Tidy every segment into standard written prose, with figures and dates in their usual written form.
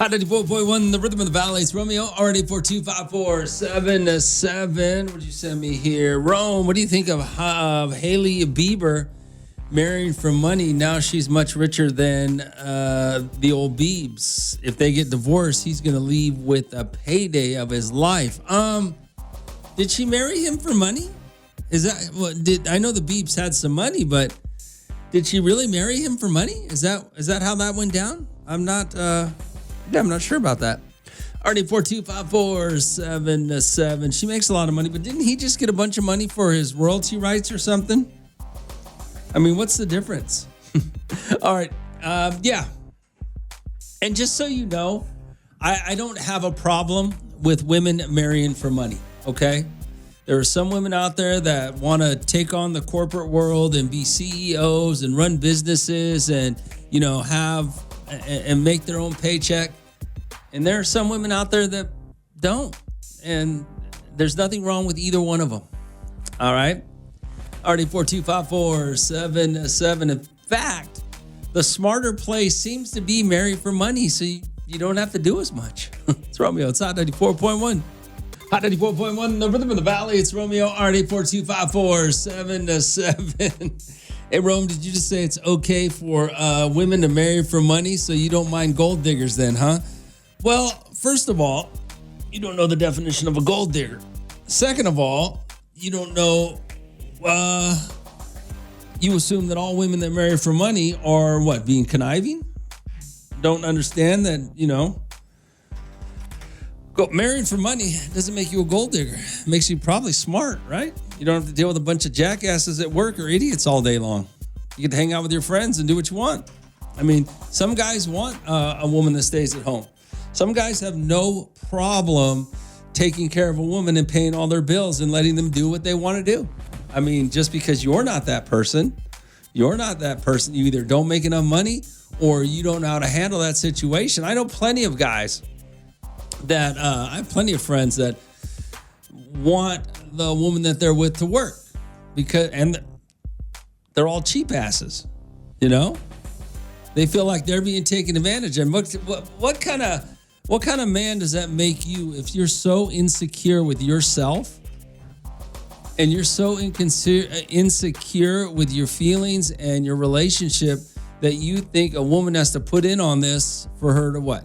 Hot 94.1, the rhythm of the valley. It's Romeo, R8425477. What'd you send me here? Rome, what do you think of Hailey Bieber marrying for money? Now she's much richer than the old Biebs. If they get divorced, he's going to leave with a payday of his life. Did she marry him for money? Is that what I know the Biebs had some money, but did she really marry him for money? Is that how that went down? I'm not sure about that. RD42547. She makes a lot of money, but didn't he just get a bunch of money for his royalty rights or something? I mean, what's the difference? All right. Yeah. And just so you know, I don't have a problem with women marrying for money. Okay. There are some women out there that want to take on the corporate world and be CEOs and run businesses and, have and make their own paycheck. And there are some women out there that don't. And there's nothing wrong with either one of them. All right. RD42547. In fact, the smarter play seems to be marry for money, so you don't have to do as much. It's Romeo. It's Hot 94.1. Hot 94.1, the rhythm of the valley. It's Romeo, RD42547. Hey, Rome, did you just say it's okay for women to marry for money, so you don't mind gold diggers then, huh? Well, first of all, you don't know the definition of a gold digger. Second of all, you don't know, you assume that all women that marry for money are what, being conniving? Don't understand that, marrying for money doesn't make you a gold digger. It makes you probably smart, right? You don't have to deal with a bunch of jackasses at work or idiots all day long. You get to hang out with your friends and do what you want. I mean, some guys want a woman that stays at home. Some guys have no problem taking care of a woman and paying all their bills and letting them do what they want to do. I mean, just because you're not that person, you either don't make enough money or you don't know how to handle that situation. I know plenty of guys that, I have plenty of friends that want the woman that they're with to work and they're all cheap asses, They feel like they're being taken advantage of. What kind of man does that make you if you're so insecure with yourself and you're so insecure with your feelings and your relationship that you think a woman has to put in on this for her to what?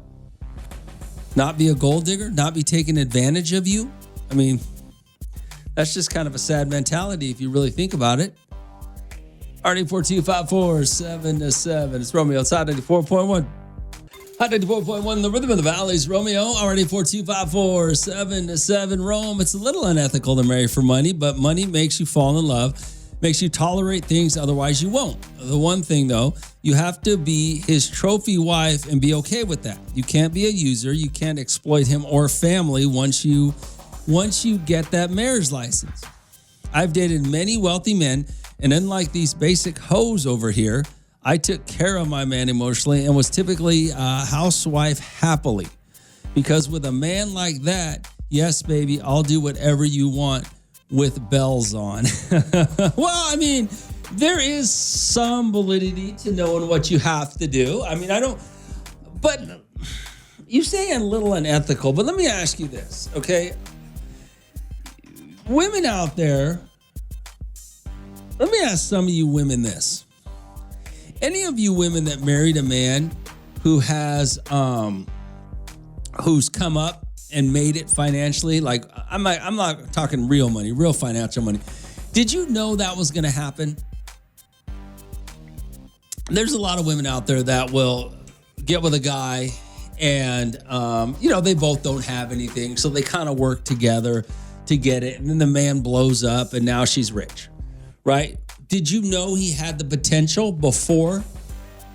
Not be a gold digger? Not be taking advantage of you? I mean, that's just kind of a sad mentality if you really think about it. RD42547. It's Romeo. It's Hot 94.1. Hot 94.1, the rhythm of the valley's Romeo. RD42547. Rome. It's a little unethical to marry for money, but money makes you fall in love, makes you tolerate things otherwise you won't. The one thing, though, you have to be his trophy wife and be okay with that. You can't be a user. You can't exploit him or family once you get that marriage license. I've dated many wealthy men, and unlike these basic hoes over here, I took care of my man emotionally and was typically a housewife happily. Because with a man like that, yes, baby, I'll do whatever you want with bells on. Well, I mean, there is some validity to knowing what you have to do. I mean, but you say a little unethical, but let me ask you this, okay? Women out there, let me ask some of you women this. Any of you women that married a man who has, who's come up and made it financially, like I'm not talking real money, real financial money. Did you know that was going to happen? There's a lot of women out there that will get with a guy and, they both don't have anything. So they kind of work together to get it. And then the man blows up and now she's rich, right? Did you know he had the potential before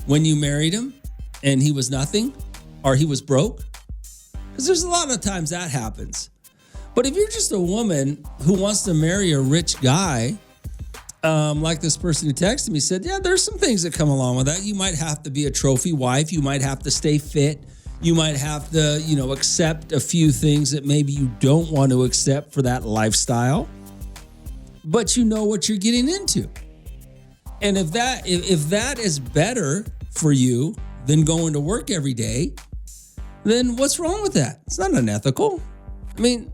when you married him and he was nothing or he was broke? Because there's a lot of times that happens. But if you're just a woman who wants to marry a rich guy, like this person who texted me said, yeah, there's some things that come along with that. You might have to be a trophy wife. You might have to stay fit. You might have to, accept a few things that maybe you don't want to accept for that lifestyle. But you know what you're getting into. And if that is better for you than going to work every day, then what's wrong with that? It's not unethical. I mean,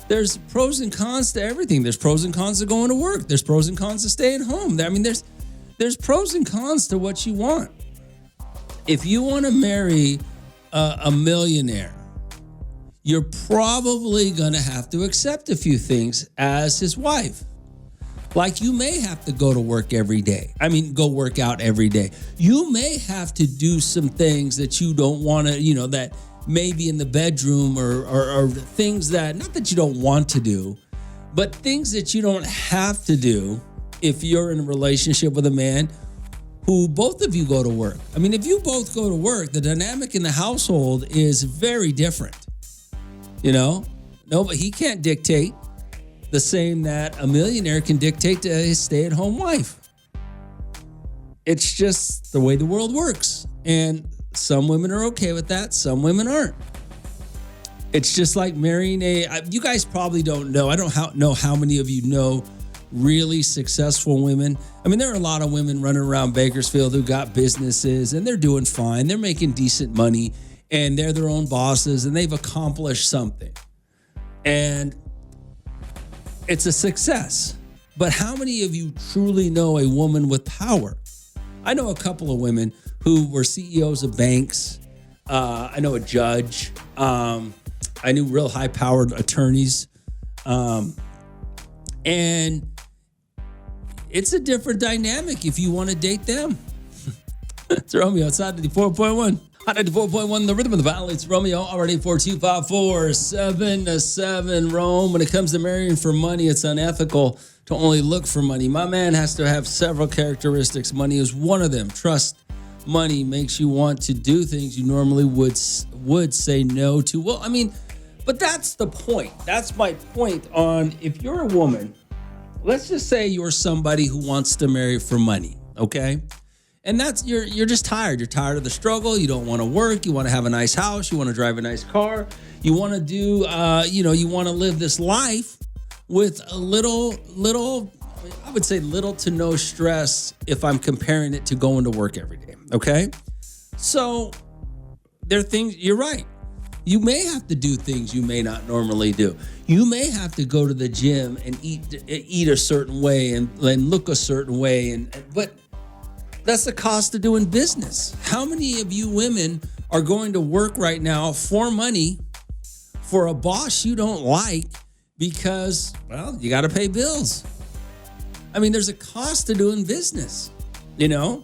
there's pros and cons to everything. There's pros and cons to going to work. There's pros and cons to staying home. I mean, there's pros and cons to what you want. If you want to marry a millionaire, you're probably going to have to accept a few things as his wife. Like you may have to go to work every day. Go work out every day. You may have to do some things that you don't want to, that maybe in the bedroom or things that, not that you don't want to do, but things that you don't have to do if you're in a relationship with a man who both of you go to work. If you both go to work, the dynamic in the household is very different. No, but he can't dictate the same that a millionaire can dictate to his stay-at-home wife. It's just the way the world works. And some women are okay with that. Some women aren't. It's just like marrying you guys probably don't know. I don't know how many of you know really successful women. There are a lot of women running around Bakersfield who got businesses and they're doing fine. They're making decent money and they're their own bosses and they've accomplished something. And it's a success. But how many of you truly know a woman with power? I know a couple of women who were CEOs of banks. I know a judge. I knew real high-powered attorneys. And it's a different dynamic if you want to date them. It's Romeo outside 94.1. Hot 94.1, the rhythm of the valley. It's Romeo, already 42547 Rome. When it comes to marrying for money, it's unethical to only look for money. My man has to have several characteristics. Money is one of them. Trust money makes you want to do things you normally would say no to. Well, but that's the point. That's my point on if you're a woman, let's just say you're somebody who wants to marry for money, okay? And that's you're just tired. You're tired of the struggle. You don't want to work. You want to have a nice house. You want to drive a nice car. You want to do, you want to live this life with a little, I would say little to no stress if I'm comparing it to going to work every day. Okay. So there are things, you're right. You may have to do things you may not normally do. You may have to go to the gym and eat a certain way and look a certain way. But that's the cost of doing business. How many of you women are going to work right now for money for a boss you don't like because, well, you got to pay bills? There's a cost to doing business, There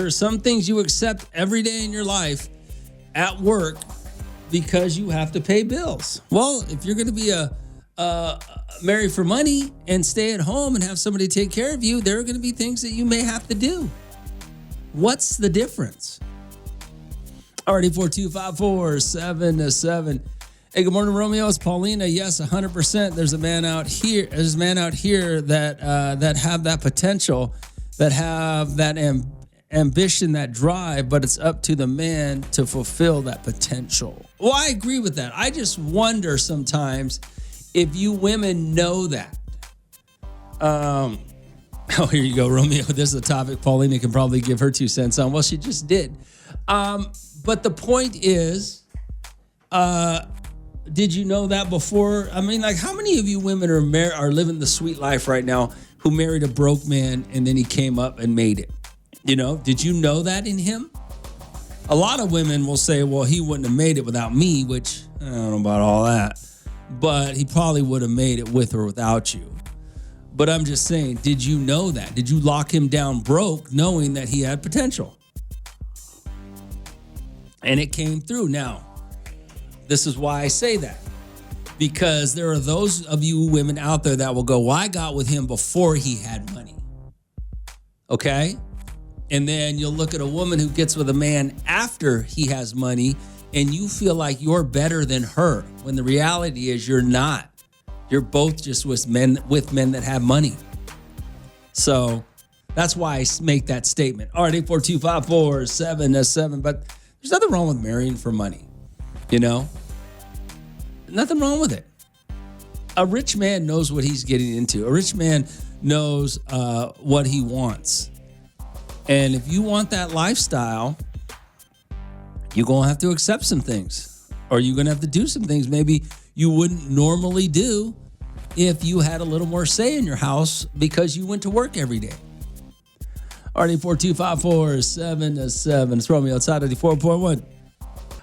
are some things you accept every day in your life at work because you have to pay bills. Well, if you're going to be marry for money and stay at home and have somebody take care of you, there are going to be things that you may have to do. What's the difference? Already 42547. Hey, good morning, Romeo. It's Paulina. Yes, 100%. There's a man out here. There's a man out here that have that potential, that have that ambition, that drive, but it's up to the man to fulfill that potential. Well, I agree with that. I just wonder sometimes if you women know that. Here you go, Romeo. This is a topic Paulina can probably give her 2 cents on. Well, she just did. But the point is, did you know that before? How many of you women are living the sweet life right now who married a broke man and then he came up and made it? Did you know that in him? A lot of women will say, well, he wouldn't have made it without me, which I don't know about all that. But he probably would have made it with or without you. But I'm just saying, did you know that? Did you lock him down broke knowing that he had potential? And it came through. Now, this is why I say that. Because there are those of you women out there that will go, well, I got with him before he had money. Okay? And then you'll look at a woman who gets with a man after he has money and you feel like you're better than her, when the reality is you're not. You're both just with men that have money. So that's why I make that statement. All right, 8425477. But there's nothing wrong with marrying for money, Nothing wrong with it. A rich man knows what he's getting into. A rich man knows what he wants. And if you want that lifestyle, you're going to have to accept some things, or you're going to have to do some things maybe you wouldn't normally do if you had a little more say in your house because you went to work every day. RD42547-7. It's Romeo outside 94.1.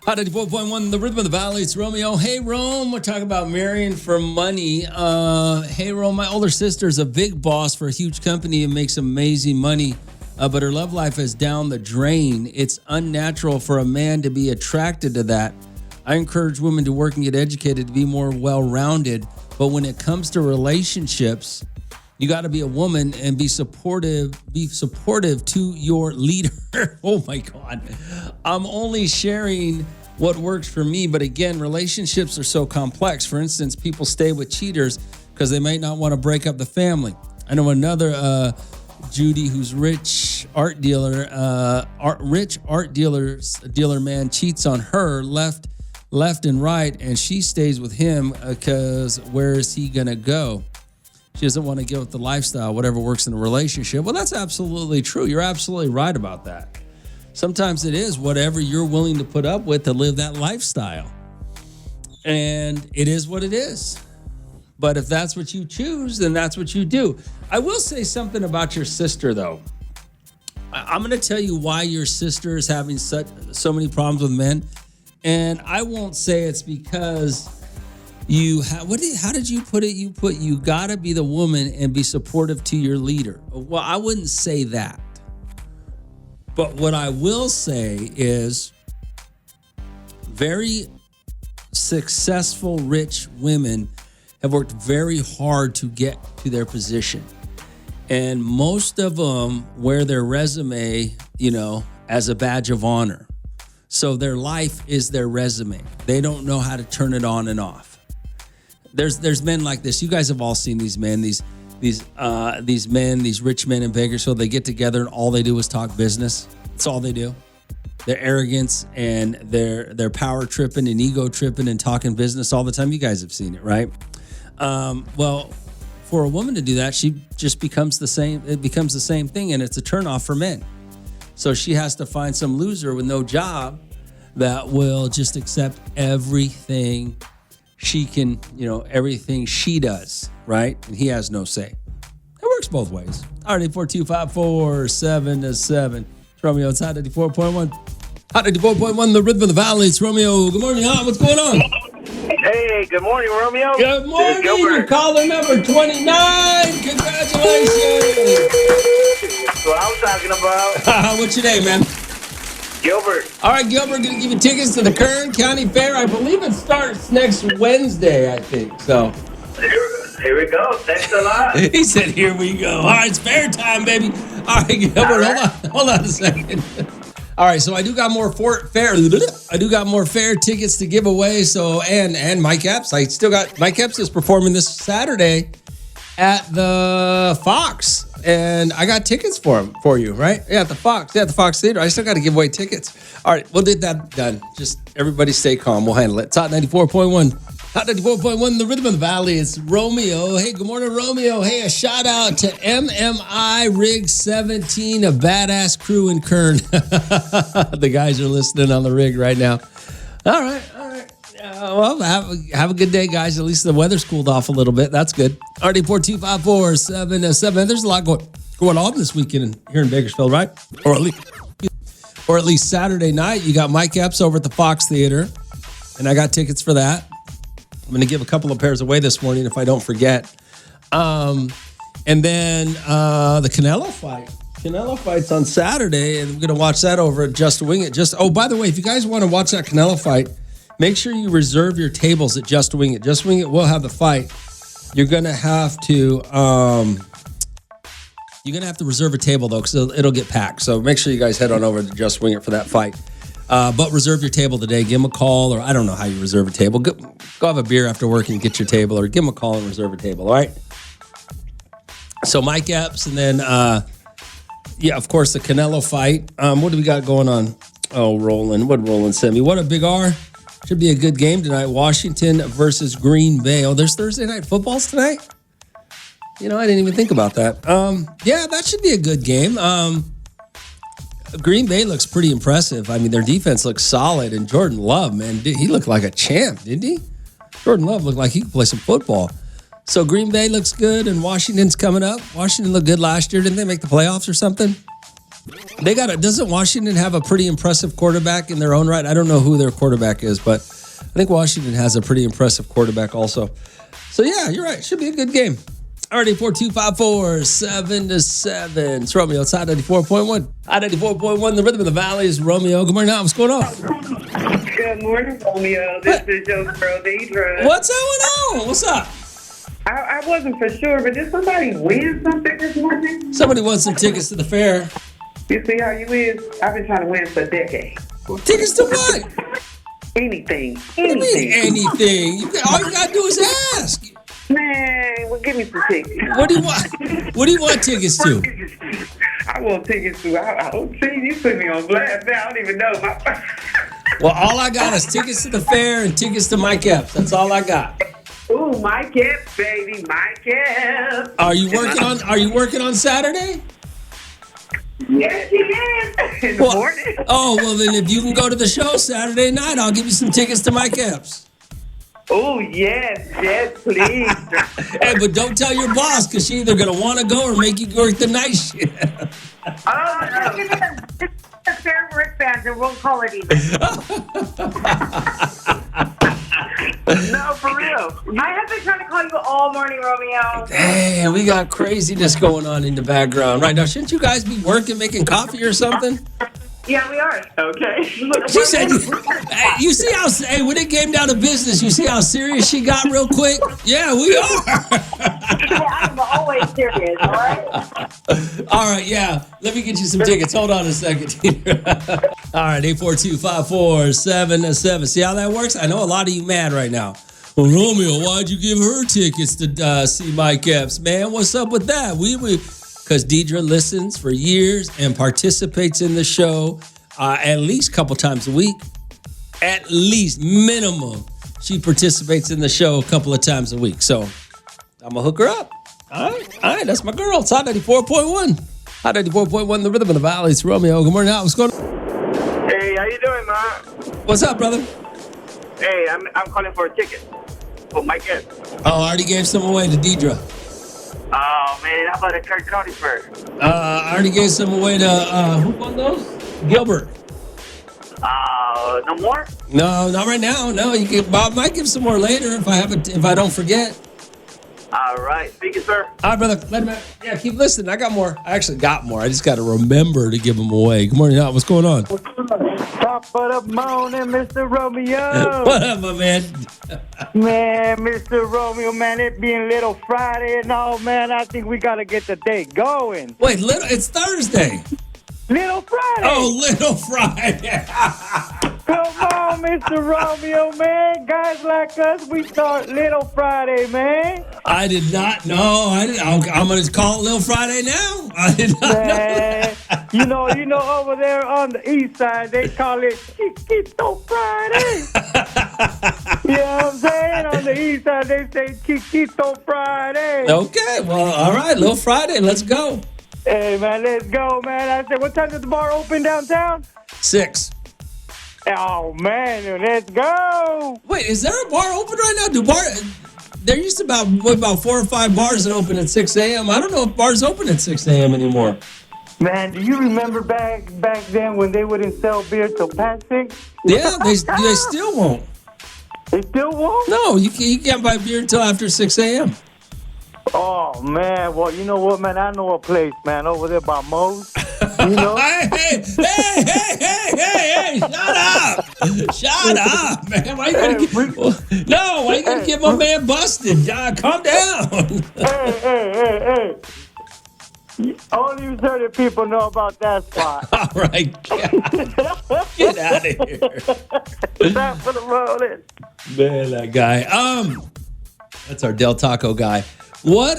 Hot 94.1, the rhythm of the valley. It's Romeo. Hey, Rome. We're talking about marrying for money. Hey, Rome, my older sister's a big boss for a huge company and makes amazing money, but her love life is down the drain. It's unnatural for a man to be attracted to that. I encourage women to work and get educated to be more well-rounded, but when it comes to relationships, you got to be a woman and be supportive to your leader. Oh my God. I'm only sharing what works for me. But again, relationships are so complex. For instance, people stay with cheaters because they might not want to break up the family. I know another Judy, who's rich art dealer man cheats on her left and right, and she stays with him because where is he going to go? She doesn't want to go with the lifestyle, whatever works in a relationship. Well, that's absolutely true. You're absolutely right about that. Sometimes it is whatever you're willing to put up with to live that lifestyle. And it is what it is. But if that's what you choose, then that's what you do. I will say something about your sister, though. I'm going to tell you why your sister is having so many problems with men. And I won't say it's because how did you put it? You got to be the woman and be supportive to your leader. Well, I wouldn't say that. But what I will say is very successful, rich women have worked very hard to get to their position. And most of them wear their resume, as a badge of honor. So their life is their resume. They don't know how to turn it on and off. There's men like this. You guys have all seen these men, these rich men in Bakersfield. They get together and all they do is talk business. That's all they do. Their arrogance and their power tripping and ego tripping and talking business all the time. You guys have seen it, right? Well, for a woman to do that, she just becomes the same. It becomes the same thing, and it's a turnoff for men. So she has to find some loser with no job that will just accept everything she can, everything she does, right? And he has no say. It works both ways. All right, 842-547-7. It's Romeo. It's Hot 94.1. Hot 94.1, the rhythm of the valley. It's Romeo. Good morning, Hot. What's going on? Hey, good morning, Romeo. Good morning. You're caller number 29. Congratulations. That's what I was talking about. What's your name, man? Gilbert. All right, Gilbert, going to give you tickets to the Kern County Fair. I believe it starts next Wednesday, I think. So Here we go. Thanks a lot. he said, here we go. All right, it's fair time, baby. All right, Gilbert, hold on a second. All right, so I do got more fair tickets to give away. So and Mike Epps, Mike Epps is performing this Saturday at the Fox, and I got tickets for you, right? Yeah, at the Fox Theater. I still got to give away tickets. All right, we'll get that done. Just everybody stay calm. We'll handle it. It's Hot 94.1. Hot 94.1, the rhythm of the valley. It's Romeo. Hey, good morning, Romeo. Hey, a shout out to MMI Rig 17, a badass crew in Kern. The guys are listening on the rig right now. All right. Well, have a good day, guys. At least the weather's cooled off a little bit. That's good. RD42547-7. There's a lot going on this weekend here in Bakersfield, right? Or at least Saturday night. You got Mike Epps over at the Fox Theater, and I got tickets for that. I'm going to give a couple of pairs away this morning if I don't forget. And then the Canelo fight. Canelo fight's on Saturday, and I'm going to watch that over at Just Wing It. By the way, if you guys want to watch that Canelo fight, make sure you reserve your tables at Just Wing It. Just Wing It will have the fight. You're going to have to reserve a table, though, because it'll get packed. So make sure you guys head on over to Just Wing It for that fight. But reserve your table today. Give them a call, or I don't know how you reserve a table. Go have a beer after work and get your table, or give them a call and reserve a table, all right? So Mike Epps, and then, of course, the Canelo fight. What do we got going on? Oh, Roland. What did Roland send me? What a big R. Should be a good game tonight. Washington versus Green Bay. Oh, there's Thursday night footballs tonight? I didn't even think about that. Yeah, that should be a good game. Green Bay looks pretty impressive. I mean, their defense looks solid, and Jordan Love, man, he looked like a champ, didn't he? Jordan Love looked like he could play some football. So Green Bay looks good, and Washington's coming up. Washington looked good last year. Didn't they make the playoffs or something? Doesn't Washington have a pretty impressive quarterback in their own right? I don't know who their quarterback is, but I think Washington has a pretty impressive quarterback also. So yeah, you're right. Should be a good game. Alrighty, 4-2-5-4-7-7. It's Romeo. It's Hot 94.1. Hot 94.1, the rhythm of the valley is Romeo. Good morning, now. What's going on? Good morning, Romeo. This is your girl, Deidre. What's going on? What's up? I wasn't for sure, but did somebody win something this morning? Somebody wants some tickets to the fair. You see how you is? I've been trying to win for a decade. Tickets to what? Anything. What do you mean anything? All you gotta do is ask. Man, well, give me some tickets. What do you want? What do you want tickets to? I want tickets to. I don't see you put me on blast now. I don't even know. Well, all I got is tickets to the fair and tickets to Mike Epps. That's all I got. Ooh, Mike Epps, baby, Mike Epps. Are you working on Saturday? Yes, he is. In the morning. Oh, well, then if you can go to the show Saturday night, I'll give you some tickets to Mike Epps. Oh, yes, please. Hey, but don't tell your boss, because she's either going to want to go or make you work the night shift. The fair Rick fans, and we'll call it even. No, for real. I have been trying to call you all morning, Romeo. Hey, we got craziness going on in the background right now. Shouldn't you guys be working, making coffee or something? Yeah, we are. Okay. She said, hey, you see how, hey, when it came down to business, you see how serious she got real quick? Yeah, we are. I'm always serious, all right? All right, yeah. Let me get you some tickets. Hold on a second. All right, 842-547-7. See how that works? I know a lot of you mad right now. Well, Romeo, why'd you give her tickets to see Mike Epps? Man, what's up with that? Because Deidre listens for years and participates in the show at least a couple times a week. At least, minimum. She participates in the show a couple of times a week. So I'm going to hook her up. All right, that's my girl. It's Hot 94.1. Hot 94.1, the rhythm of the valley. It's Romeo. Good morning, what's going on? Hey, how you doing, man? What's up, brother? Hey, I'm calling for a ticket for Mike Epps. Oh, I already gave some away to Deidre. Oh, man, how about a Kirk County Fair? I already gave some away to, who won those? Gilbert. No more? No, not right now. No, Bob might give some more later if I don't forget. All right. Thank you, sir. All right, brother. Yeah, keep listening. I got more. I actually got more. I just got to remember to give them away. Good morning, what's going on? Top of the morning, Mr. Romeo. What up, my man? Man, Mr. Romeo, man, it being Little Friday and all, man, I think we got to get the day going. Wait, it's Thursday. Little Friday. Oh, Little Friday. Come on, Mr. Romeo, man. Guys like us, we start Little Friday, man. I did not know. I'm going to call it Little Friday now. I did not know that. You know, over there on the east side, they call it Chiquito Friday. You know what I'm saying? On the east side, they say Chiquito Friday. Okay, well, all right, Little Friday. Let's go. Hey, man, let's go, man. I said, what time does the bar open downtown? 6. Oh, man, let's go. Wait, is there a bar open right now? There used to about 4 or 5 bars that open at 6 a.m. I don't know if bars open at 6 a.m. anymore. Man, do you remember back then when they wouldn't sell beer till past 6? Yeah, they still won't. They still won't? No, you can't buy beer until after 6 a.m. Oh, man. Well, you know what, man? I know a place, man, over there by Moe's. You know? Hey, shut up, man. Why you gonna get my man busted? Calm down. Hey. Only certain people know about that spot. All right, get out of here. Stop for the rolling. Man, that guy. That's our Del Taco guy. What,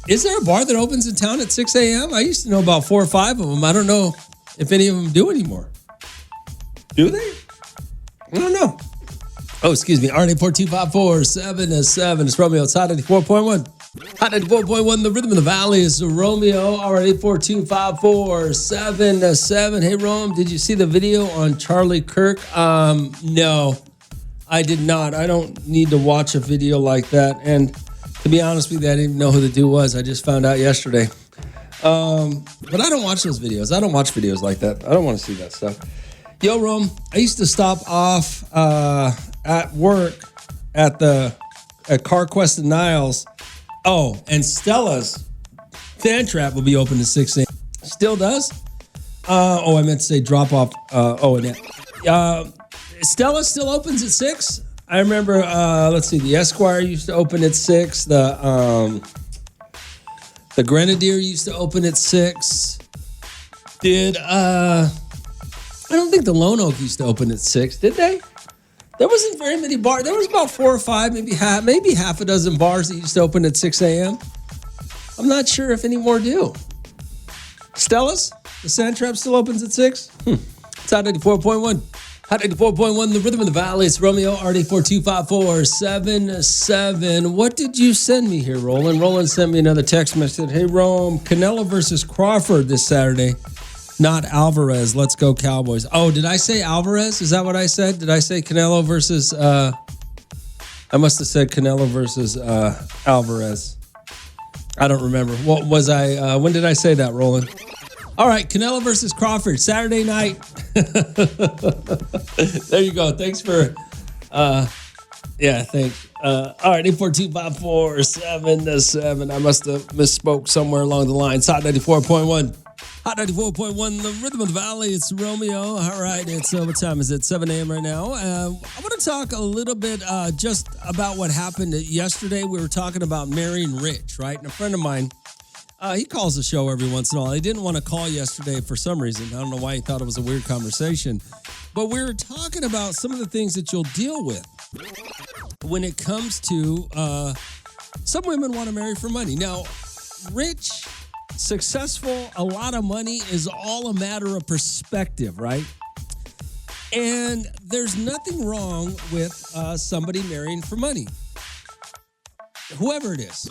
is there a bar that opens in town at 6 a.m.? I used to know about 4 or 5 of them. I don't know if any of them do anymore. Do they? I don't know. Oh, excuse me. RNA 42547 It's Romeo. It's Hot 94.1. Hot 94.1, the rhythm of the valley is Romeo. All right, 842-547-7. Hey, Rome, did you see the video on Charlie Kirk? No, I did not. I don't need to watch a video like that. And to be honest with you, I didn't even know who the dude was. I just found out yesterday. But I don't watch those videos. I don't watch videos like that. I don't want to see that stuff. Yo, Rome, I used to stop off at work at CarQuest and Niles. Oh, and Stella's fan trap will be open at 6 a.m. Still does? I meant to say drop off. Stella still opens at 6. I remember, let's see, the Esquire used to open at 6. The Grenadier used to open at 6. I don't think the Lone Oak used to open at 6, did they? There wasn't very many bars. There was about 4 or 5, maybe half a dozen bars that used to open at 6 a.m. I'm not sure if any more do. Stella's? The Sand Trap still opens at 6? It's Hot 94.1. Hot 94.1, the rhythm of the valley. It's Romeo, RD4254777. What did you send me here, Roland? Roland sent me another text message. Hey, Rome, Canelo versus Crawford this Saturday. Not Alvarez. Let's go Cowboys. Oh, did I say Alvarez? Is that what I said? Did I say Canelo versus... I must have said Canelo versus Alvarez. I don't remember. What was I... when did I say that, Roland? All right, Canelo versus Crawford, Saturday night. There you go. Thanks for... thanks. All right, 842-547-7. I must have misspoke somewhere along the line. It's Hot 94.1. Hot 94.1, the rhythm of the valley. It's Romeo. All right, it's what time is it? 7 a.m. right now. I want to talk a little bit just about what happened yesterday. We were talking about marrying rich, right? And a friend of mine, he calls the show every once in a while. He didn't want to call yesterday for some reason. I don't know why he thought it was a weird conversation. But we were talking about some of the things that you'll deal with when it comes to some women want to marry for money. Now, rich, successful, a lot of money is all a matter of perspective, right? And there's nothing wrong with somebody marrying for money. Whoever it is,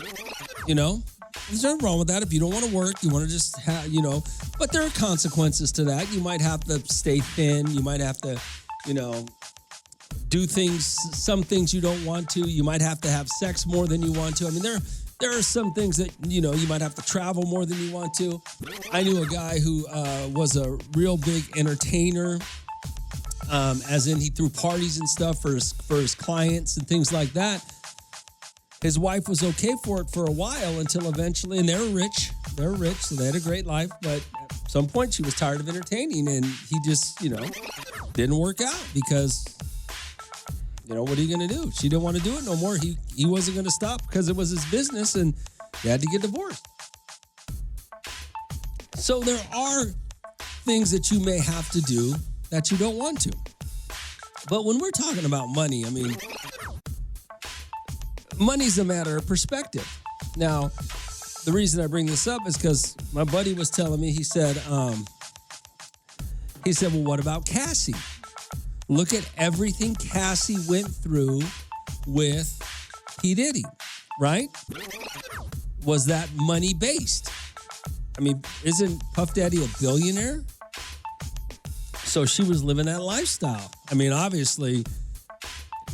there's nothing wrong with that. If you don't want to work, you want to just have, but there are consequences to that. You might have to stay thin. You might have to, do some things you don't want to. You might have to have sex more than you want to. I mean, there are some things that, you might have to travel more than you want to. I knew a guy who was a real big entertainer, as in he threw parties and stuff for his clients and things like that. His wife was okay for it for a while until eventually, and they're rich, so they had a great life, but at some point she was tired of entertaining, and he just, didn't work out because, what are you going to do? She didn't want to do it no more. He wasn't going to stop because it was his business, and he had to get divorced. So there are things that you may have to do that you don't want to. But when we're talking about money, I mean, money's a matter of perspective. Now, the reason I bring this up is because my buddy was telling me, he said, well, what about Cassie? Look at everything Cassie went through with P. Diddy, right? Was that money based? I mean, isn't Puff Daddy a billionaire? So she was living that lifestyle. I mean, obviously,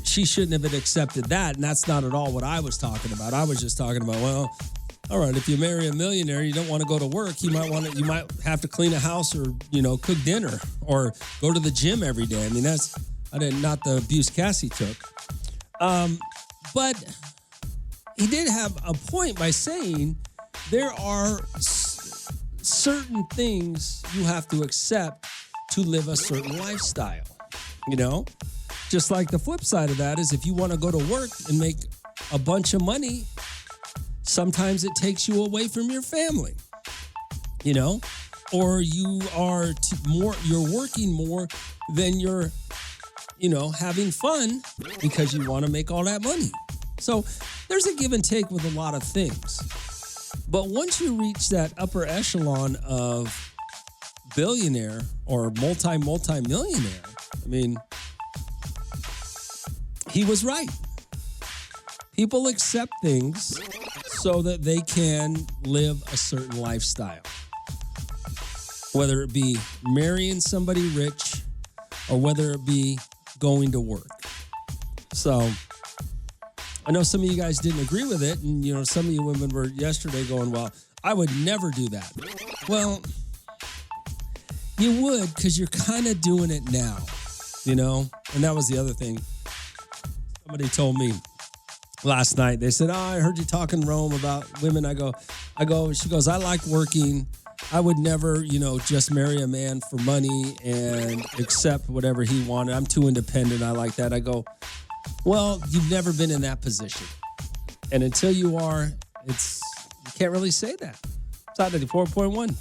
she shouldn't have accepted that, and that's not at all what I was talking about. I was just talking about, well, all right, if you marry a millionaire, you don't want to go to work. You might have to clean a house or, cook dinner or go to the gym every day. I mean, not the abuse Cassie took. But he did have a point by saying there are certain things you have to accept to live a certain lifestyle, Just like the flip side of that is if you want to go to work and make a bunch of money, sometimes it takes you away from your family, or you are you're working more than you're, having fun because you want to make all that money. So there's a give and take with a lot of things. But once you reach that upper echelon of billionaire or multi-millionaire, I mean, he was right. People accept things so that they can live a certain lifestyle. Whether it be marrying somebody rich or whether it be going to work. So I know some of you guys didn't agree with it. And, some of you women were yesterday going, well, I would never do that. Well, you would because you're kind of doing it now, And that was the other thing. Somebody told me last night, they said, I heard you talking, Rome, about women. I go, she goes, I like working. I would never, just marry a man for money and accept whatever he wanted. I'm too independent. I like that. I go, well, you've never been in that position. And until you are, you can't really say that. It's Hot 94.1.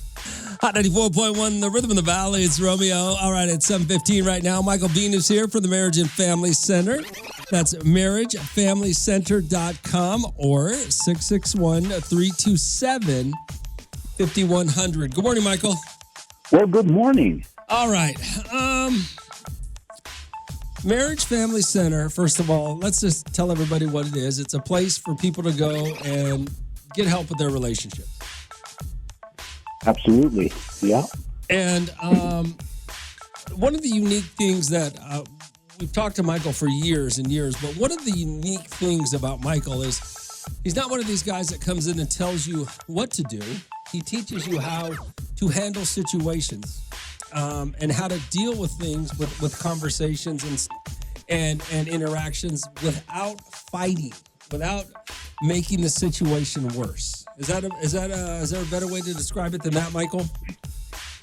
Hot 94.1, the rhythm of the valley. It's Romeo. All right, it's 7:15 right now. Michael Bean is here for the Marriage and Family Center. That's marriagefamilycenter.com or 661-327-5100. Good morning, Michael. Well, good morning. All right. Marriage Family Center, first of all, let's just tell everybody what it is. It's a place for people to go and get help with their relationships. Absolutely. Yeah. And one of the unique things that we've talked to Michael for years and years, but one of the unique things about Michael is he's not one of these guys that comes in and tells you what to do. He teaches you how to handle situations and how to deal with things with conversations and interactions without fighting, without making the situation worse. Is there a better way to describe it than that, Michael?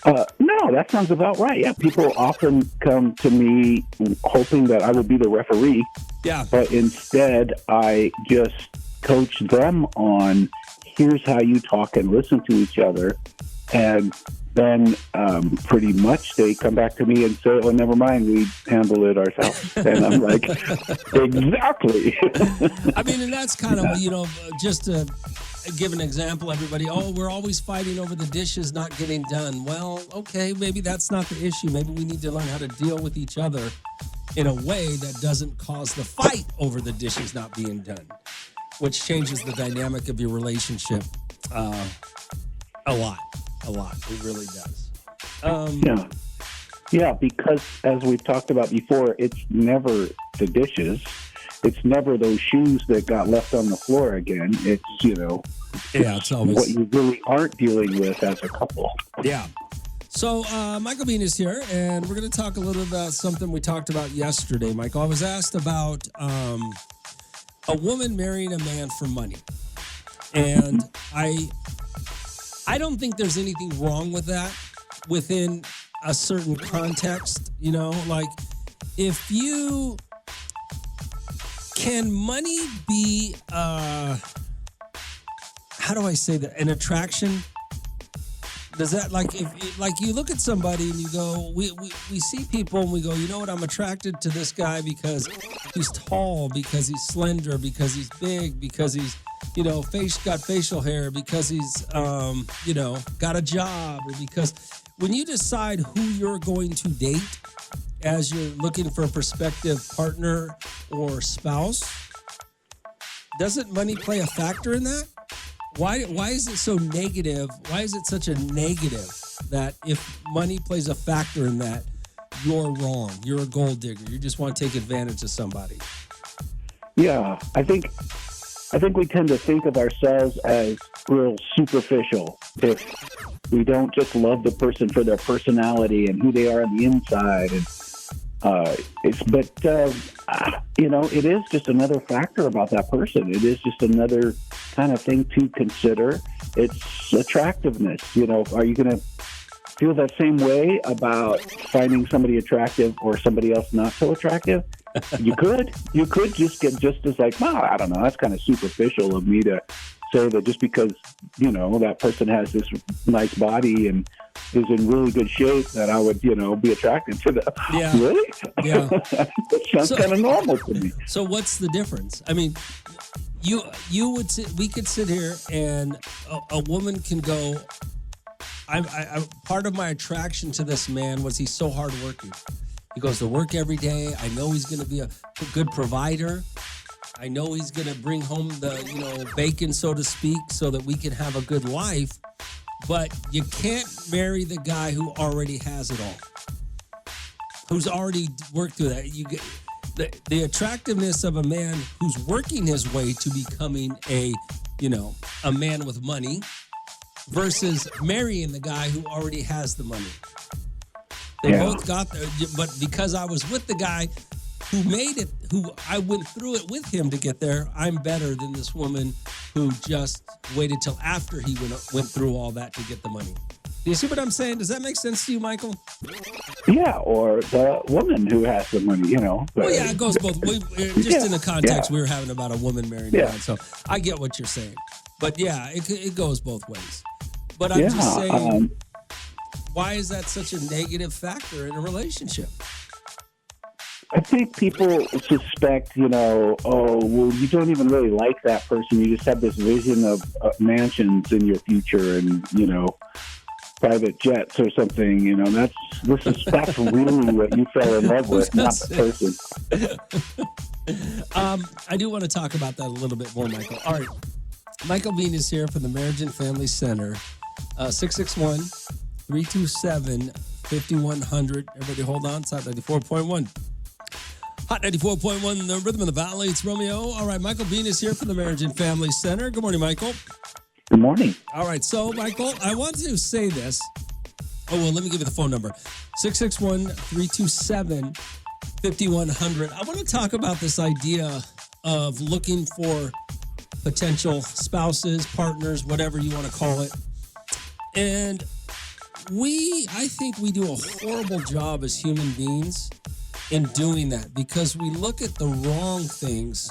No, that sounds about right. Yeah, people often come to me hoping that I will be the referee. Yeah. But instead, I just coach them on here's how you talk and listen to each other. And then pretty much they come back to me and say, oh, never mind, we handle it ourselves. And I'm like, exactly. I mean, and that's kind of, just to give an example, everybody, we're always fighting over the dishes not getting done. Well, okay, maybe that's not the issue. Maybe we need to learn how to deal with each other in a way that doesn't cause the fight over the dishes not being done, which changes the dynamic of your relationship a lot. It really does. Yeah, because as we've talked about before, it's never the dishes. It's never those shoes that got left on the floor again. It's, it's always what you really aren't dealing with as a couple. Yeah. So Michael Bean is here, and we're going to talk a little about something we talked about yesterday, Michael. I was asked about a woman marrying a man for money. And I don't think there's anything wrong with that within a certain context, like if you can money be how do I say that, an attraction? Does that, like, if you look at somebody and you go, we see people and we go, you know what, I'm attracted to this guy because he's tall, because he's slender, because he's big, because he's got facial hair, because he's, got a job, or because when you decide who you're going to date as you're looking for a prospective partner or spouse, doesn't money play a factor in that? Why is it so negative? Why is it such a negative that if money plays a factor in that, you're wrong, you're a gold digger, you just want to take advantage of somebody? Yeah, I think we tend to think of ourselves as real superficial if we don't just love the person for their personality and who they are on the inside. And it is just another factor about that person. It is just another kind of thing to consider. It's attractiveness. Are you going to feel that same way about finding somebody attractive or somebody else not so attractive? You could just get just as like, wow, I don't know, that's kind of superficial of me to say that just because, that person has this nice body and is in really good shape that I would, be attracted to them. Yeah. Really? Yeah. That sounds kind of normal to me. So what's the difference? I mean, we could sit here and a woman can go, I part of my attraction to this man was he's so hardworking. He goes to work every day. I know he's going to be a good provider. I know he's going to bring home the, bacon, so to speak, so that we can have a good life. But you can't marry the guy who already has it all, who's already worked through that. You get the attractiveness of a man who's working his way to becoming a man with money versus marrying the guy who already has the money. They both got there, but because I was with the guy who made it, who I went through it with him to get there, I'm better than this woman who just waited till after he went through all that to get the money. Do you see what I'm saying? Does that make sense to you, Michael? Yeah, or the woman who has the money, Well, yeah, it goes both ways. Just in the context we were having about a woman marrying a man. So I get what you're saying. But yeah, it goes both ways. But I'm just saying, why is that such a negative factor in a relationship? I think people suspect, you don't even really like that person. You just have this vision of mansions in your future and, private jets or something. That's really what you fell in love with, not the person. I do want to talk about that a little bit more, Michael. All right. Michael Bean is here from the Marriage and Family Center. 661-327-5100. Everybody hold on. It's Hot 94.1. Hot 94.1, the Rhythm of the Valley. It's Romeo. All right, Michael Bean is here from the Marriage and Family Center. Good morning, Michael. Good morning. All right, so, Michael, I want to say this. Oh, well, let me give you the phone number. 661-327-5100. I want to talk about this idea of looking for potential spouses, partners, whatever you want to call it. And I think we do a horrible job as human beings in doing that because we look at the wrong things.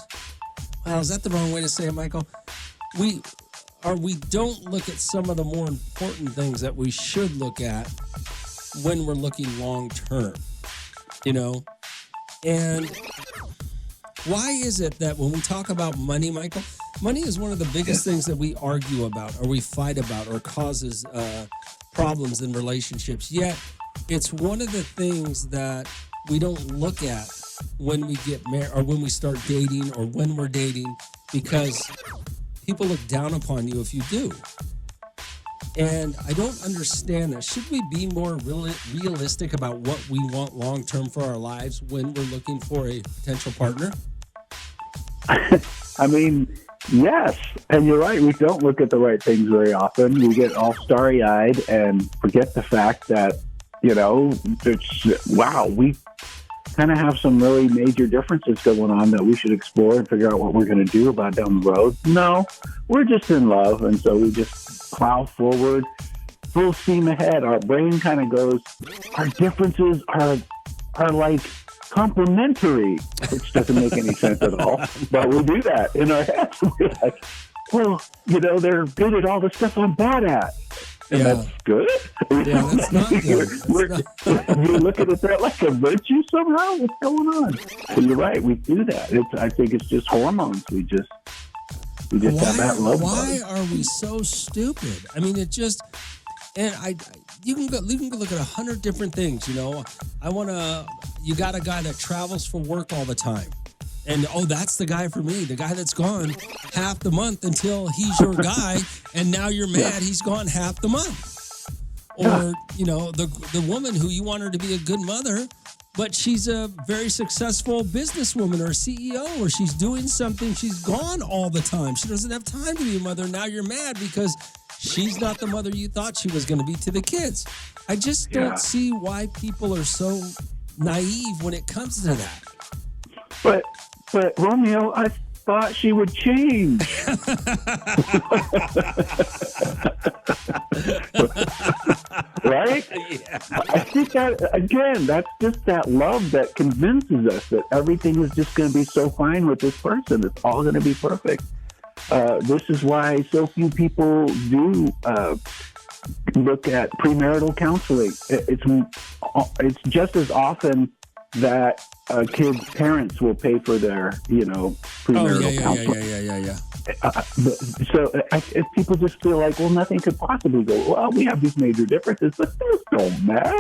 Wow, is that the wrong way to say it, Michael? We don't look at some of the more important things that we should look at when we're looking long term, And why is it that when we talk about money, Michael, money is one of the biggest things that we argue about or we fight about or causes problems in relationships. Yet it's one of the things that we don't look at when we get married or when we start dating or when we're dating because people look down upon you if you do. And I don't understand that. Should we be more realistic about what we want long-term for our lives when we're looking for a potential partner? I mean, yes. And you're right. We don't look at the right things very often. We get all starry-eyed and forget the fact that, we kind of have some really major differences going on that we should explore and figure out what we're going to do about down the road. No, we're just in love. And so we just plow forward, full steam ahead. Our brain kind of goes, our differences are like complementary, which doesn't make any sense at all. But we do that in our heads. We're like, well, they're good at all the stuff I'm bad at. And that's good? Yeah, that's not good. You're looking at that like a virtue somehow? What's going on? Well, you're right. We do that. I think it's just hormones. We just have that love. Why are we so stupid? I mean, you can go look at 100 different things. You got a guy that travels for work all the time. And, that's the guy for me, the guy that's gone half the month until he's your guy, and now you're mad he's gone half the month. Or, the woman who you want her to be a good mother, but she's a very successful businesswoman or a CEO, or she's doing something, she's gone all the time. She doesn't have time to be a mother. Now you're mad because she's not the mother you thought she was going to be to the kids. I just don't see why people are so naive when it comes to that. But Romeo, I thought she would change. Right? Yeah. I think that, again, that's just that love that convinces us that everything is just going to be so fine with this person. It's all going to be perfect. This is why so few people do look at premarital counseling. It's just as often that kids' parents will pay for their, premarital counseling. Yeah. If people just feel like, well, nothing could possibly go, well, we have these major differences, but those don't matter.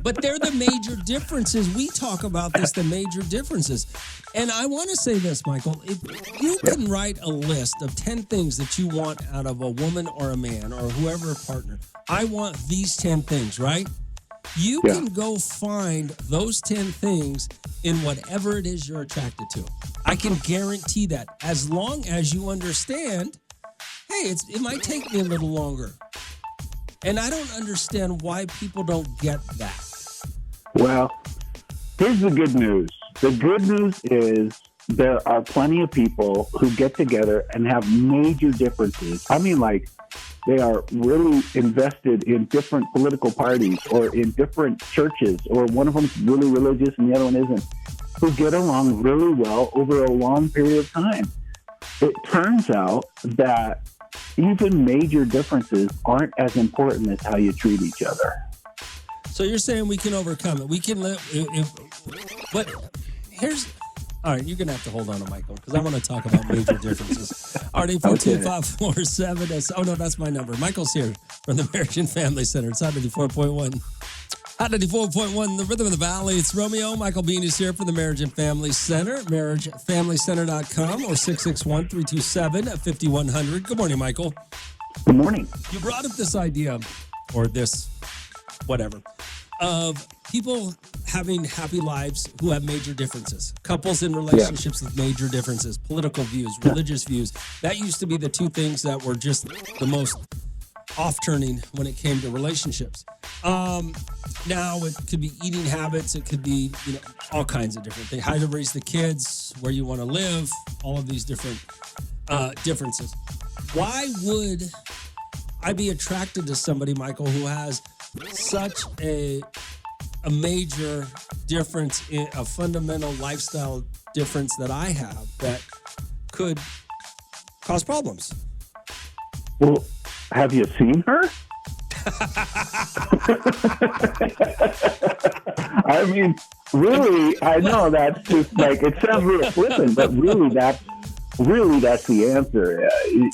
But they're the major differences. We talk about this, the major differences. And I want to say this, Michael. If you can write a list of 10 things that you want out of a woman or a man or whoever partner, I want these 10 things, right? You can go find those 10 things in whatever it is you're attracted to. I can guarantee that, as long as you understand, hey, it might take me a little longer. And I don't understand why people don't get that. Well, here's the good news. The good news is there are plenty of people who get together and have major differences. I mean, like, they are really invested in different political parties or in different churches, or one of them's really religious and the other one isn't, who get along really well over a long period of time. It turns out that even major differences aren't as important as how you treat each other. So you're saying we can overcome it. We can live. But here's. All right, you're going to have to hold on to Michael, because I want to talk about major differences. All right, 842-547. Oh, no, that's my number. Michael's here from the Marriage and Family Center. It's Hot 94.1. Hot 94.1, the Rhythm of the Valley. It's Romeo. Michael Bean is here from the Marriage and Family Center, marriagefamilycenter.com, or 661-327-5100. Good morning, Michael. Good morning. You brought up this idea, or this, whatever, of people having happy lives who have major differences. Couples in relationships with major differences, political views, religious views. That used to be the two things that were just the most off-turning when it came to relationships. Now it could be eating habits. It could be, all kinds of different things. How to raise the kids, where you want to live, all of these different differences. Why would I be attracted to somebody, Michael, who has such a major difference, in a fundamental lifestyle difference that I have that could cause problems? Well, have you seen her? I mean, really, I know that's just like, it sounds real flippant, but really that's the answer. You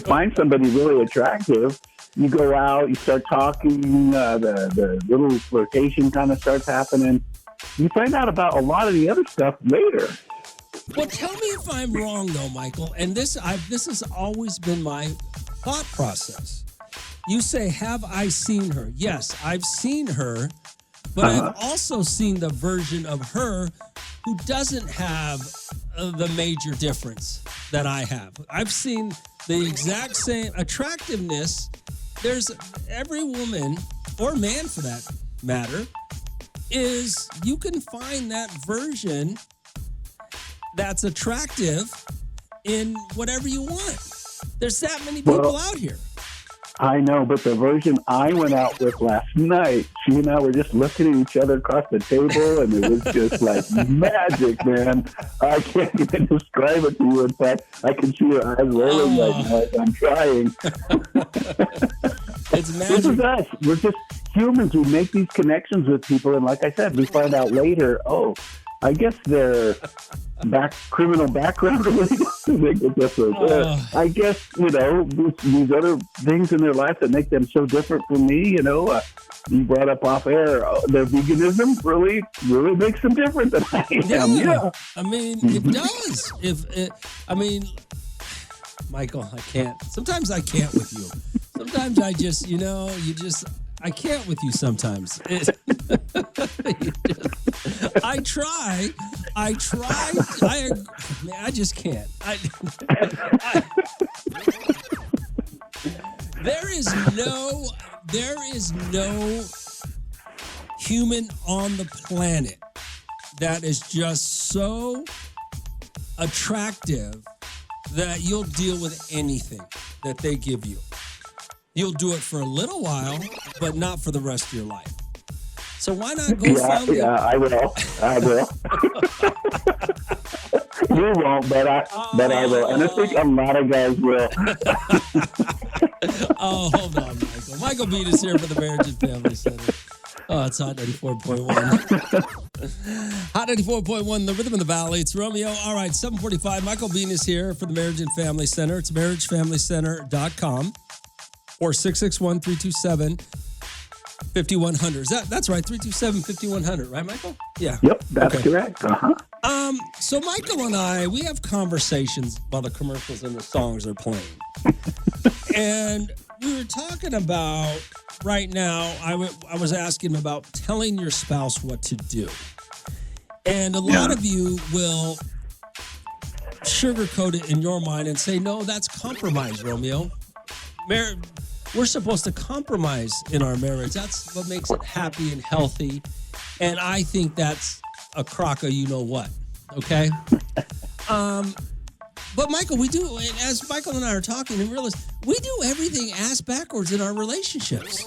find somebody really attractive. You go out, you start talking, the little flirtation kind of starts happening. You find out about a lot of the other stuff later. Well, tell me if I'm wrong, though, Michael. And this has always been my thought process. You say, have I seen her? Yes, I've seen her, but I've also seen the version of her who doesn't have the major difference that I have. I've seen the exact same attractiveness. There's every woman, or man for that matter, is you can find that version that's attractive in whatever you want. There's that many people out here. I know, but the version I went out with last night, she and I were just looking at each other across the table, and it was just like magic, man. I can't even describe it to you. In fact, I can see her eyes rolling right now as I'm trying. It's magic. This is us. We're just humans. We make these connections with people, and like I said, we find out later, I guess their criminal background really doesn't make a difference. I guess, these other things in their life that make them so different from me, you brought up off air, their veganism really makes them different than I am. Yeah. I mean, it does. Michael, I can't. Sometimes I can't with you. Sometimes I just, I can't with you sometimes. I try. I just can't. There is no human on the planet that is just so attractive that you'll deal with anything that they give you. You'll do it for a little while, but not for the rest of your life. So why not go find Yeah, I will. You won't, but I will. And I think a lot of guys will. Hold on, Michael. Michael Bean is here for the Marriage and Family Center. It's Hot 94.1. Hot 94.1, the Rhythm of the Valley. It's Romeo. All right, 7:45. Michael Bean is here for the Marriage and Family Center. It's marriagefamilycenter.com or 661-327-5100. That's right, 327-5100, right, Michael? Yeah. Yep, that's correct. So Michael and I, we have conversations while the commercials and the songs are playing. And we were talking about, right now, I was asking about telling your spouse what to do. And a lot of you will sugarcoat it in your mind and say, no, that's compromise, Romeo. We're supposed to compromise in our marriage. That's what makes it happy and healthy. And I think that's a crock of you-know-what, okay? But Michael, we do, and as Michael and I are talking and realize, we do everything ass backwards in our relationships.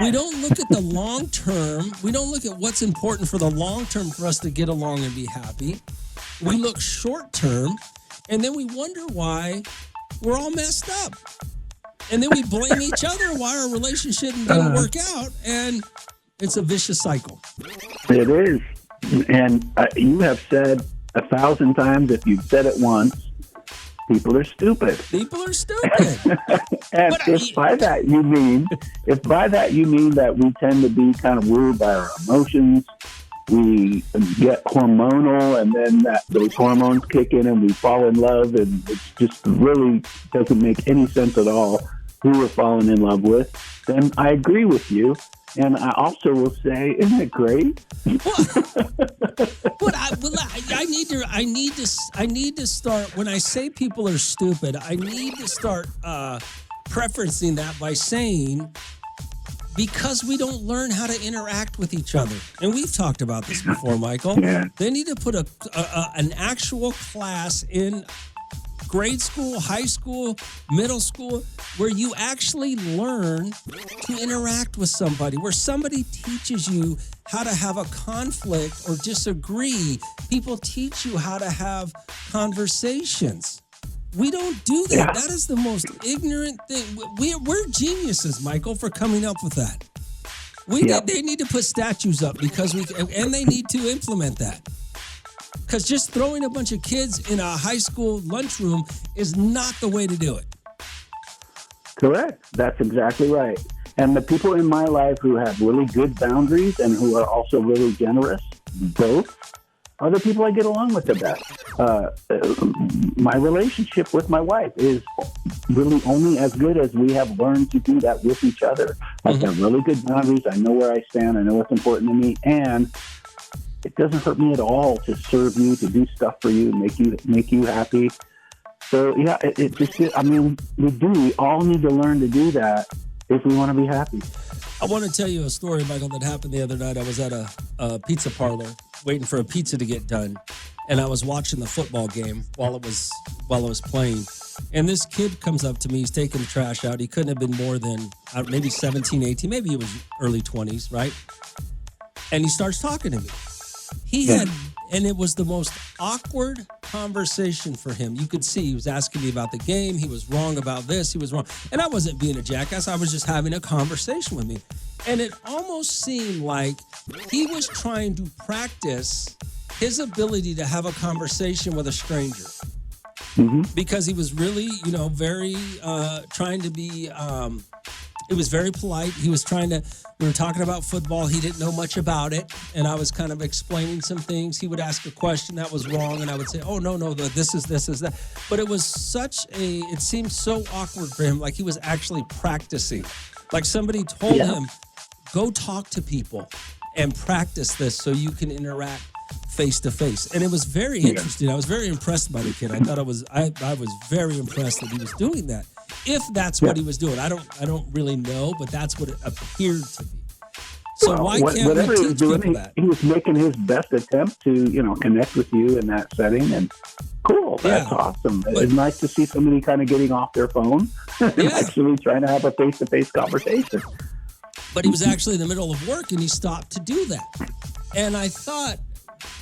We don't look at the long term. We don't look at what's important for the long term for us to get along and be happy. We look short term, and then we wonder why we're all messed up. And then we blame each other why our relationship didn't work out, and it's a vicious cycle. It is. And you have said 1,000 times, if you've said it once, people are stupid. People are stupid. And if by that you mean that we tend to be kind of ruled by our emotions, we get hormonal, and then those hormones kick in and we fall in love, and it just really doesn't make any sense at all who we're falling in love with, then I agree with you. And I also will say, isn't it great? I need to start, when I say people are stupid, I need to start preferencing that by saying, because we don't learn how to interact with each other. And we've talked about this before, Michael. Yeah. They need to put an actual class in grade school, high school, middle school, where you actually learn to interact with somebody, where somebody teaches you how to have a conflict or disagree. People teach you how to have conversations. We don't do that. Yeah. That is the most ignorant thing. We're geniuses, Michael, for coming up with that. They need to put statues up and they need to implement that. Because just throwing a bunch of kids in a high school lunchroom is not the way to do it. Correct. That's exactly right. And the people in my life who have really good boundaries and who are also really generous, both, are the people I get along with the best. My relationship with my wife is really only as good as we have learned to do that with each other. I've got really good boundaries. I know where I stand. I know what's important to me. And it doesn't hurt me at all to serve you, to do stuff for you, make you happy. So yeah, we all need to learn to do that if we want to be happy. I want to tell you a story, Michael, that happened the other night. I was at a pizza parlor waiting for a pizza to get done, and I was watching the football game while it was playing. And this kid comes up to me. He's taking the trash out. He couldn't have been more than maybe 17, 18, maybe he was early 20s, right? And he starts talking to me. And it was the most awkward conversation for him. You could see he was asking me about the game. He was wrong about this. He was wrong. And I wasn't being a jackass. I was just having a conversation with me. And it almost seemed like he was trying to practice his ability to have a conversation with a stranger. Because he was really, very trying to be... It was very polite. We were talking about football. He didn't know much about it. And I was kind of explaining some things. He would ask a question that was wrong. And I would say, oh, no, this is that. But it was it seemed so awkward for him. Like he was actually practicing. Like somebody told him, go talk to people and practice this so you can interact face to face. And it was very interesting. I was very impressed by the kid. I thought I was very impressed that he was doing that. If that's what he was doing. I don't really know, but that's what it appeared to be. So why can't we teach people that? He was making his best attempt to, connect with you in that setting, and cool. That's awesome. It's nice to see somebody kind of getting off their phone and actually trying to have a face-to-face conversation. But he was actually in the middle of work, and he stopped to do that. And I thought,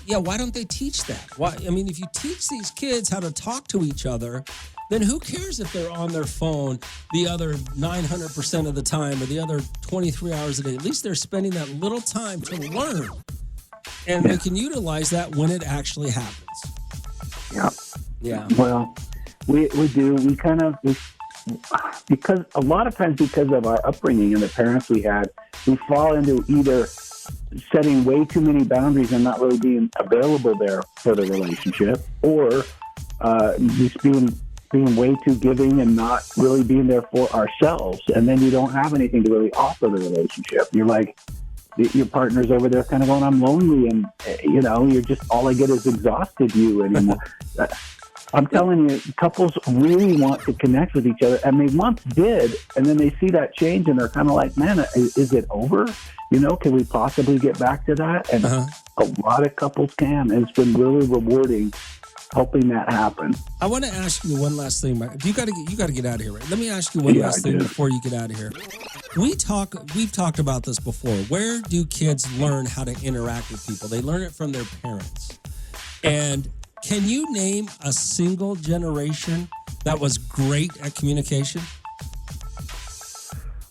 why don't they teach that? If you teach these kids how to talk to each other, then who cares if they're on their phone the other 900% of the time or the other 23 hours a day? At least they're spending that little time to learn. And we can utilize that when it actually happens. Yeah. Yeah. Well, we do. Because a lot of times because of our upbringing and the parents we had, we fall into either setting way too many boundaries and not really being available there for the relationship, or just being way too giving and not really being there for ourselves. And then you don't have anything to really offer the relationship. You're like, your partner's over there kind of going, I'm lonely, and you're just, all I get is exhausted you anymore. I'm telling you, couples really want to connect with each other, and they once did, and then they see that change, and they're kind of like, man, is it over? Can we possibly get back to that? And a lot of couples can, and it's been really rewarding helping that happen. I want to ask you one last thing, Mike. You got to get out of here, right? Let me ask you one last thing before you get out of here. We've talked about this before. Where do kids learn how to interact with people? They learn it from their parents. And can you name a single generation that was great at communication?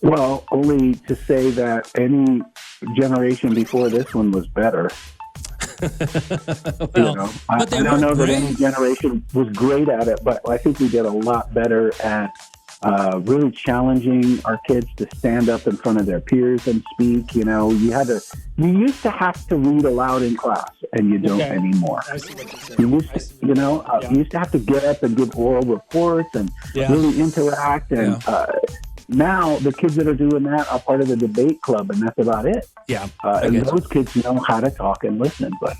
Well, only to say that any generation before this one was better. I don't know that any generation was great at it, but I think we did a lot better at really challenging our kids to stand up in front of their peers and speak. You used to have to read aloud in class, and you don't anymore. I see what you're saying. You used to have to get up and give oral reports and really interact. And now the kids that are doing that are part of the debate club, and that's about it. Yeah. And those kids know how to talk and listen. But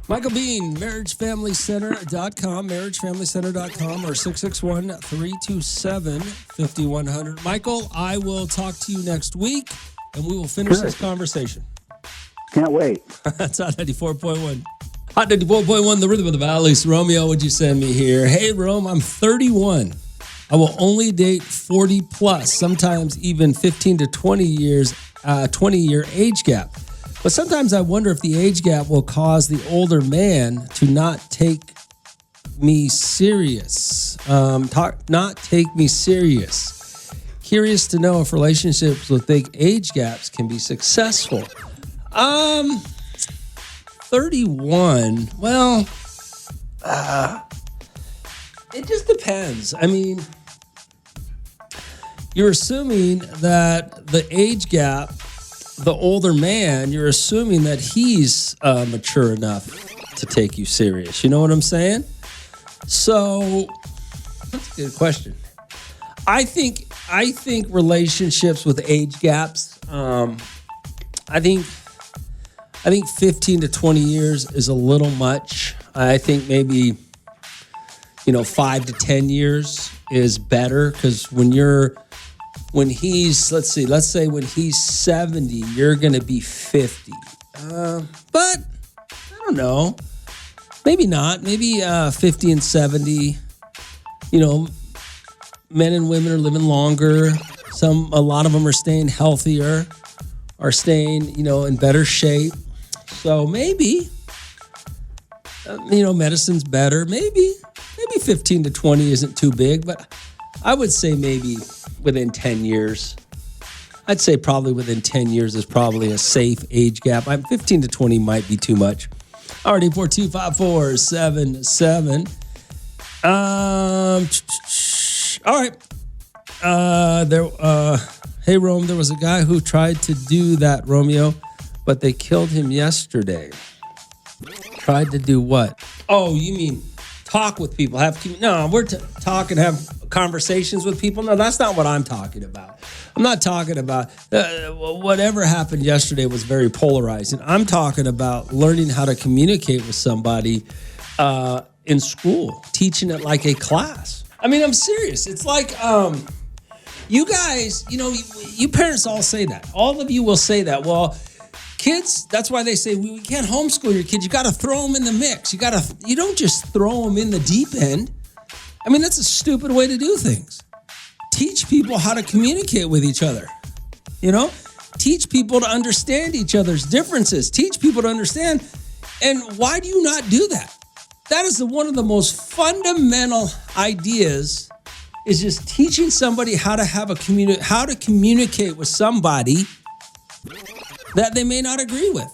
Michael Bean, marriagefamilycenter.com, marriagefamilycenter.com, or 661-327-5100. Michael, I will talk to you next week, and we will finish this conversation. Can't wait. That's Hot 94.1. Hot 94.1, the rhythm of the valleys. Romeo, would you send me here? Hey, Rome, I'm 31. I will only date 40 plus, sometimes even 15 to 20 years, 20-year age gap. But sometimes I wonder if the age gap will cause the older man to not take me serious. Not take me serious. Curious to know if relationships with big age gaps can be successful. 31. Well, it just depends. I mean, you're assuming that the age gap, the older man, you're assuming that he's mature enough to take you serious. You know what I'm saying? So that's a good question. I think relationships with age gaps, I think 15 to 20 years is a little much. I think maybe 5 to 10 years is better, because when he's, let's say when he's 70, you're going to be 50. But I don't know. Maybe not. Maybe 50 and 70, men and women are living longer. A lot of them are staying healthier, are staying, in better shape. So maybe, medicine's better. Maybe 15 to 20 isn't too big, but I would say maybe within 10 years. I'd say probably within 10 years is probably a safe age gap. 15 to 20 might be too much. Already 425-477. All right. Hey, Rome, there was a guy who tried to do that, Romeo, but they killed him yesterday. Tried to do what? Oh, you mean talk with people? We're talking, have conversations with people. No, that's not what I'm talking about. I'm not talking about whatever happened yesterday was very polarizing. I'm talking about learning how to communicate with somebody in school, teaching it like a class. I mean, I'm serious. It's like you guys, you parents all say that. All of you will say that. Well, kids, that's why they say we can't homeschool your kids. You got to throw them in the mix. You don't just throw them in the deep end. I mean, that's a stupid way to do things. Teach people how to communicate with each other. Teach people to understand each other's differences. Teach people to understand. And why do you not do that? That is one of the most fundamental ideas, is just teaching somebody how to how to communicate with somebody that they may not agree with.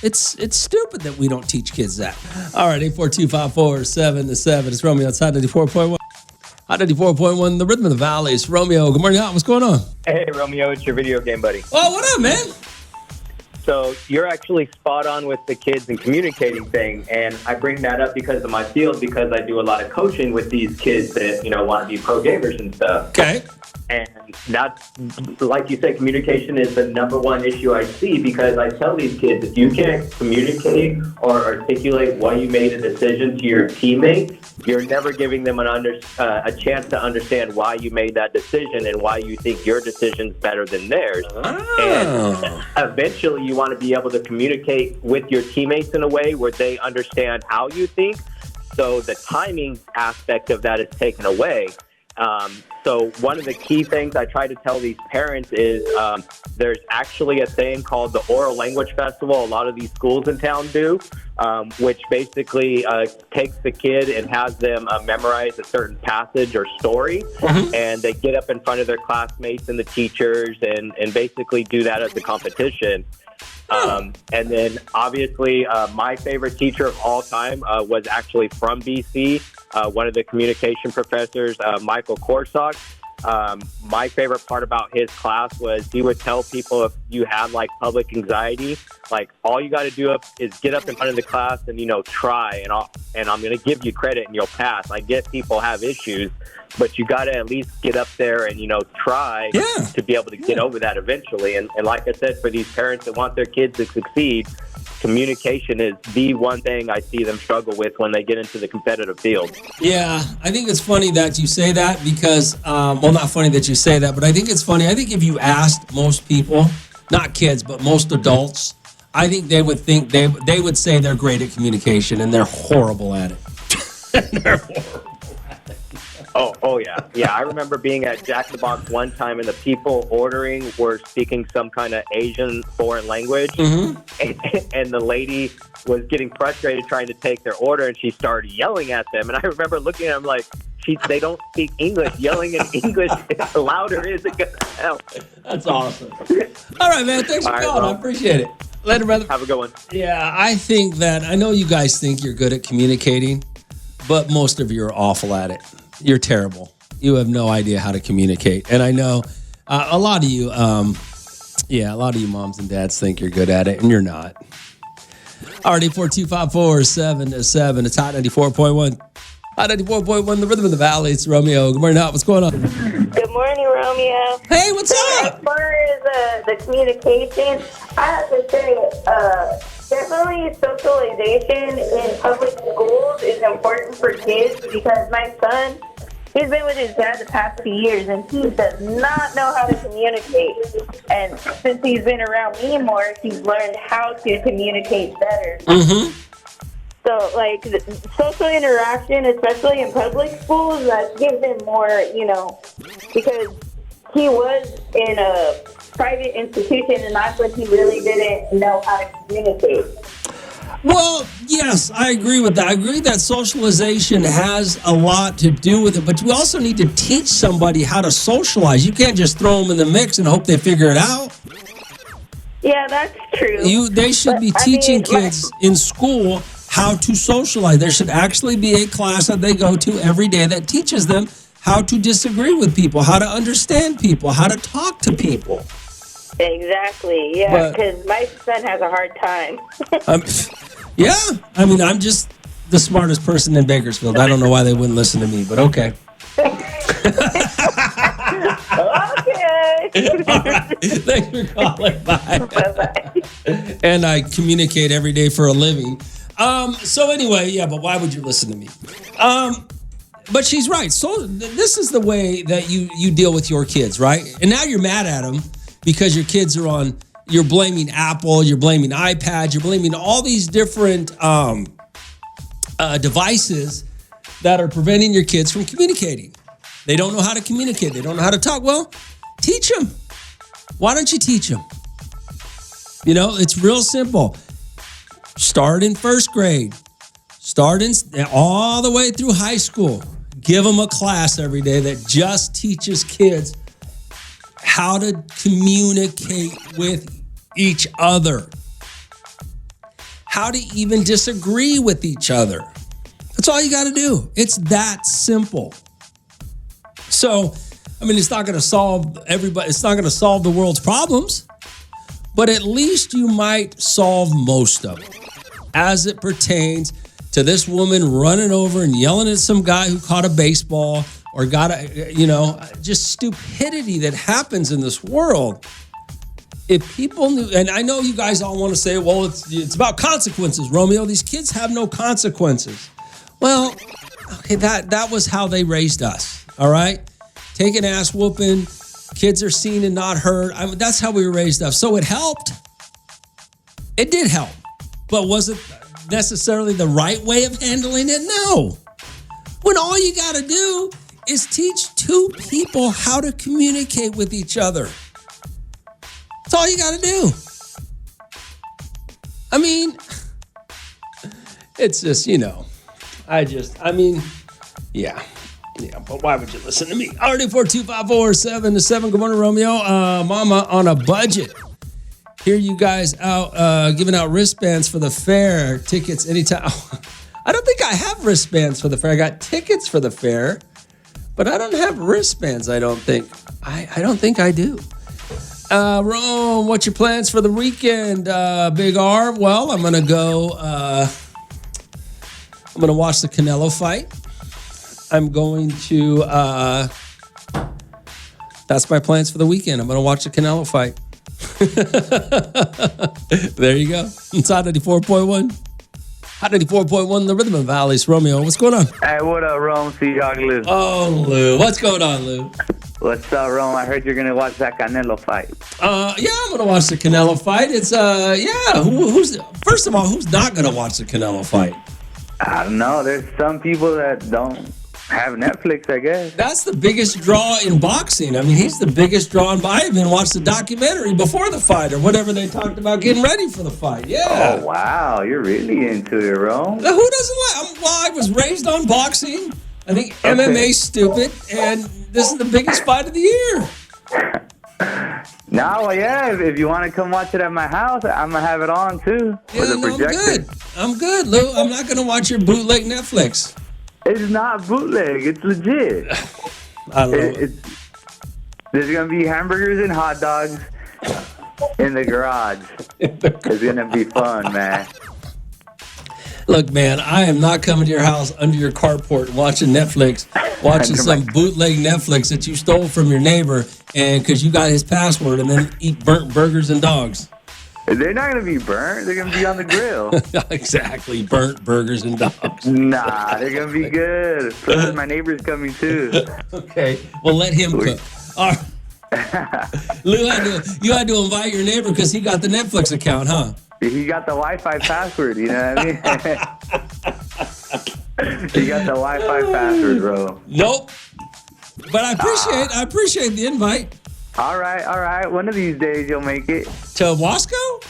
It's stupid that we don't teach kids that. All right, 842-547-7. It's Romeo outside 94.1. Hot 94.1, the rhythm of the valley. It's Romeo. Good morning, what's going on? Hey, Romeo, it's your video game buddy. Oh, what up, man? So you're actually spot on with the kids and communicating thing, and I bring that up because of my field, because I do a lot of coaching with these kids that, want to be pro gamers and stuff. Okay. And that's, like you said, communication is the number one issue I see, because I tell these kids, if you can't communicate or articulate why you made a decision to your teammates, you're never giving them a chance to understand why you made that decision and why you think your decision's better than theirs. And eventually you want to be able to communicate with your teammates in a way where they understand how you think, so the timing aspect of that is taken away. So one of the key things I try to tell these parents is there's actually a thing called the Oral Language Festival. A lot of these schools in town do, which basically takes the kid and has them memorize a certain passage or story, and they get up in front of their classmates and the teachers and basically do that as a competition. And then obviously my favorite teacher of all time was actually from BC, one of the communication professors, Michael Korsak. My favorite part about his class was he would tell people, if you have like public anxiety, like all you got to do is get up in front of the class and, try, and I'm going to give you credit and you'll pass. I get people have issues, but you got to at least get up there and, try to be able to get over that eventually. And like I said, for these parents that want their kids to succeed, communication is the one thing I see them struggle with when they get into the competitive field. Yeah, I think it's funny that you say that because, not funny that you say that, but I think it's funny. I think if you asked most people, not kids, but most adults, I think they would think they would say they're great at communication, and they're horrible at it. They're horrible. Oh yeah. Yeah, I remember being at Jack in the Box one time, and the people ordering were speaking some kind of Asian foreign language, and the lady was getting frustrated trying to take their order, and she started yelling at them. And I remember looking at them like, they don't speak English. Yelling in English louder isn't going to help. That's awesome. All right, man. Thanks for calling. Well, I appreciate it. Later, brother. Have a good one. Yeah, I think that, I know you guys think you're good at communicating, but most of you are awful at it. You're terrible. You have no idea how to communicate. And I know a lot of you, a lot of you moms and dads think you're good at it, and you're not. All right, 842-547-7. It's Hot 94.1. Hot 94.1, the rhythm of the valley. It's Romeo. Good morning, what's going on? Good morning, Romeo. Hey, what's up? As far as the communication, I have to say, definitely socialization in public schools is important for kids, because my son, he's been with his dad the past few years, and he does not know how to communicate. And since he's been around me more, he's learned how to communicate better. So, like, the social interaction, especially in public schools, that gives him more, because he was in a private institution, and that's when he really didn't know how to communicate. Well, yes, I agree with that. I agree that socialization has a lot to do with it, but we also need to teach somebody how to socialize. You can't just throw them in the mix and hope they figure it out. Yeah, that's true. They should be teaching kids in school how to socialize. There should actually be a class that they go to every day that teaches them how to disagree with people, how to understand people, how to talk to people. Exactly, yeah, because my son has a hard time. Yeah, I mean, I'm just the smartest person in Bakersfield. I don't know why they wouldn't listen to me, but okay. Okay. All right. Thanks for calling. Bye. Bye-bye. And I communicate every day for a living. So anyway, yeah, but why would you listen to me? But she's right. So this is the way that you deal with your kids, right? And now you're mad at them because your kids are you're blaming Apple, you're blaming iPad, you're blaming all these different devices that are preventing your kids from communicating. They don't know how to communicate. They don't know how to talk. Well, teach them. Why don't you teach them? It's real simple. Start in first grade. Start all the way through high school. Give them a class every day that just teaches kids how to communicate with each other. how to even disagree with each other. That's all you got to do. It's that simple. So, I mean, it's not going to solve everybody. It's not going to solve the world's problems, but at least you might solve most of them as it pertains to this woman running over and yelling at some guy who caught a baseball or got just stupidity that happens in this world. If people knew, and I know you guys all want to say, well, it's about consequences, Romeo. These kids have no consequences. Well, okay, that was how they raised us, all right? Take an ass whooping, kids are seen and not heard. That's how we were raised up. So it helped. It did help. But was it necessarily the right way of handling it? No. When all you got to do is teach two people how to communicate with each other. That's all you got to do. I mean, it's just, yeah, but why would you listen to me? RD42547-7. Good morning, Romeo. Mama on a budget. Hear you guys out giving out wristbands for the fair. Tickets anytime. I don't think I have wristbands for the fair. I got tickets for the fair, but I don't have wristbands, I don't think. I don't think I do. Rome, what's your plans for the weekend, Big R? Well, I'm going to go... I'm going to watch the Canelo fight. I'm going to... that's my plans for the weekend. I'm going to watch the Canelo fight. There you go. It's Hot 94.1. Hot 94.1, the Rhythm of Valleys. Romeo, what's going on? Hey, what up, Rome? Seahawk Lou. Oh, Lou. What's going on, Lou? What's up, Rome? I heard you're going to watch that Canelo fight. Yeah, I'm going to watch the Canelo fight. It's, who's first of all, who's not going to watch the Canelo fight? I don't know. There's some people that don't have Netflix, I guess. That's the biggest draw in boxing. I mean, he's the biggest draw in boxing. I even watched the documentary before the fight or whatever they talked about getting ready for the fight. Yeah. Oh, wow. You're really into it, Rome. Now, who doesn't like? Well, I was raised on boxing. I think MMA's stupid, and this is the biggest fight of the year. No, well, yeah. If you want to come watch it at my house, I'm going to have it on, too. Yeah, I'm good, Lou. I'm not going to watch your bootleg Netflix. It's not bootleg. It's legit. I don't know. There's going to be hamburgers and hot dogs in the garage. It's going to be fun, man. Look, man, I am not coming to your house under your carport watching Netflix, watching some bootleg Netflix that you stole from your neighbor and because you got his password and then eat burnt burgers and dogs. They're not going to be burnt. They're going to be on the grill. Exactly. Burnt burgers and dogs. Nah, they're going to be good. Plus, my neighbor's coming, too. Okay. Well, let him cook. All right. Lou, you had to invite your neighbor because he got the Netflix account, huh? He got the Wi-Fi password, you know what I mean? He got the Wi-Fi password, bro. Nope. But I appreciate the invite. All right. One of these days you'll make it. To Wasco?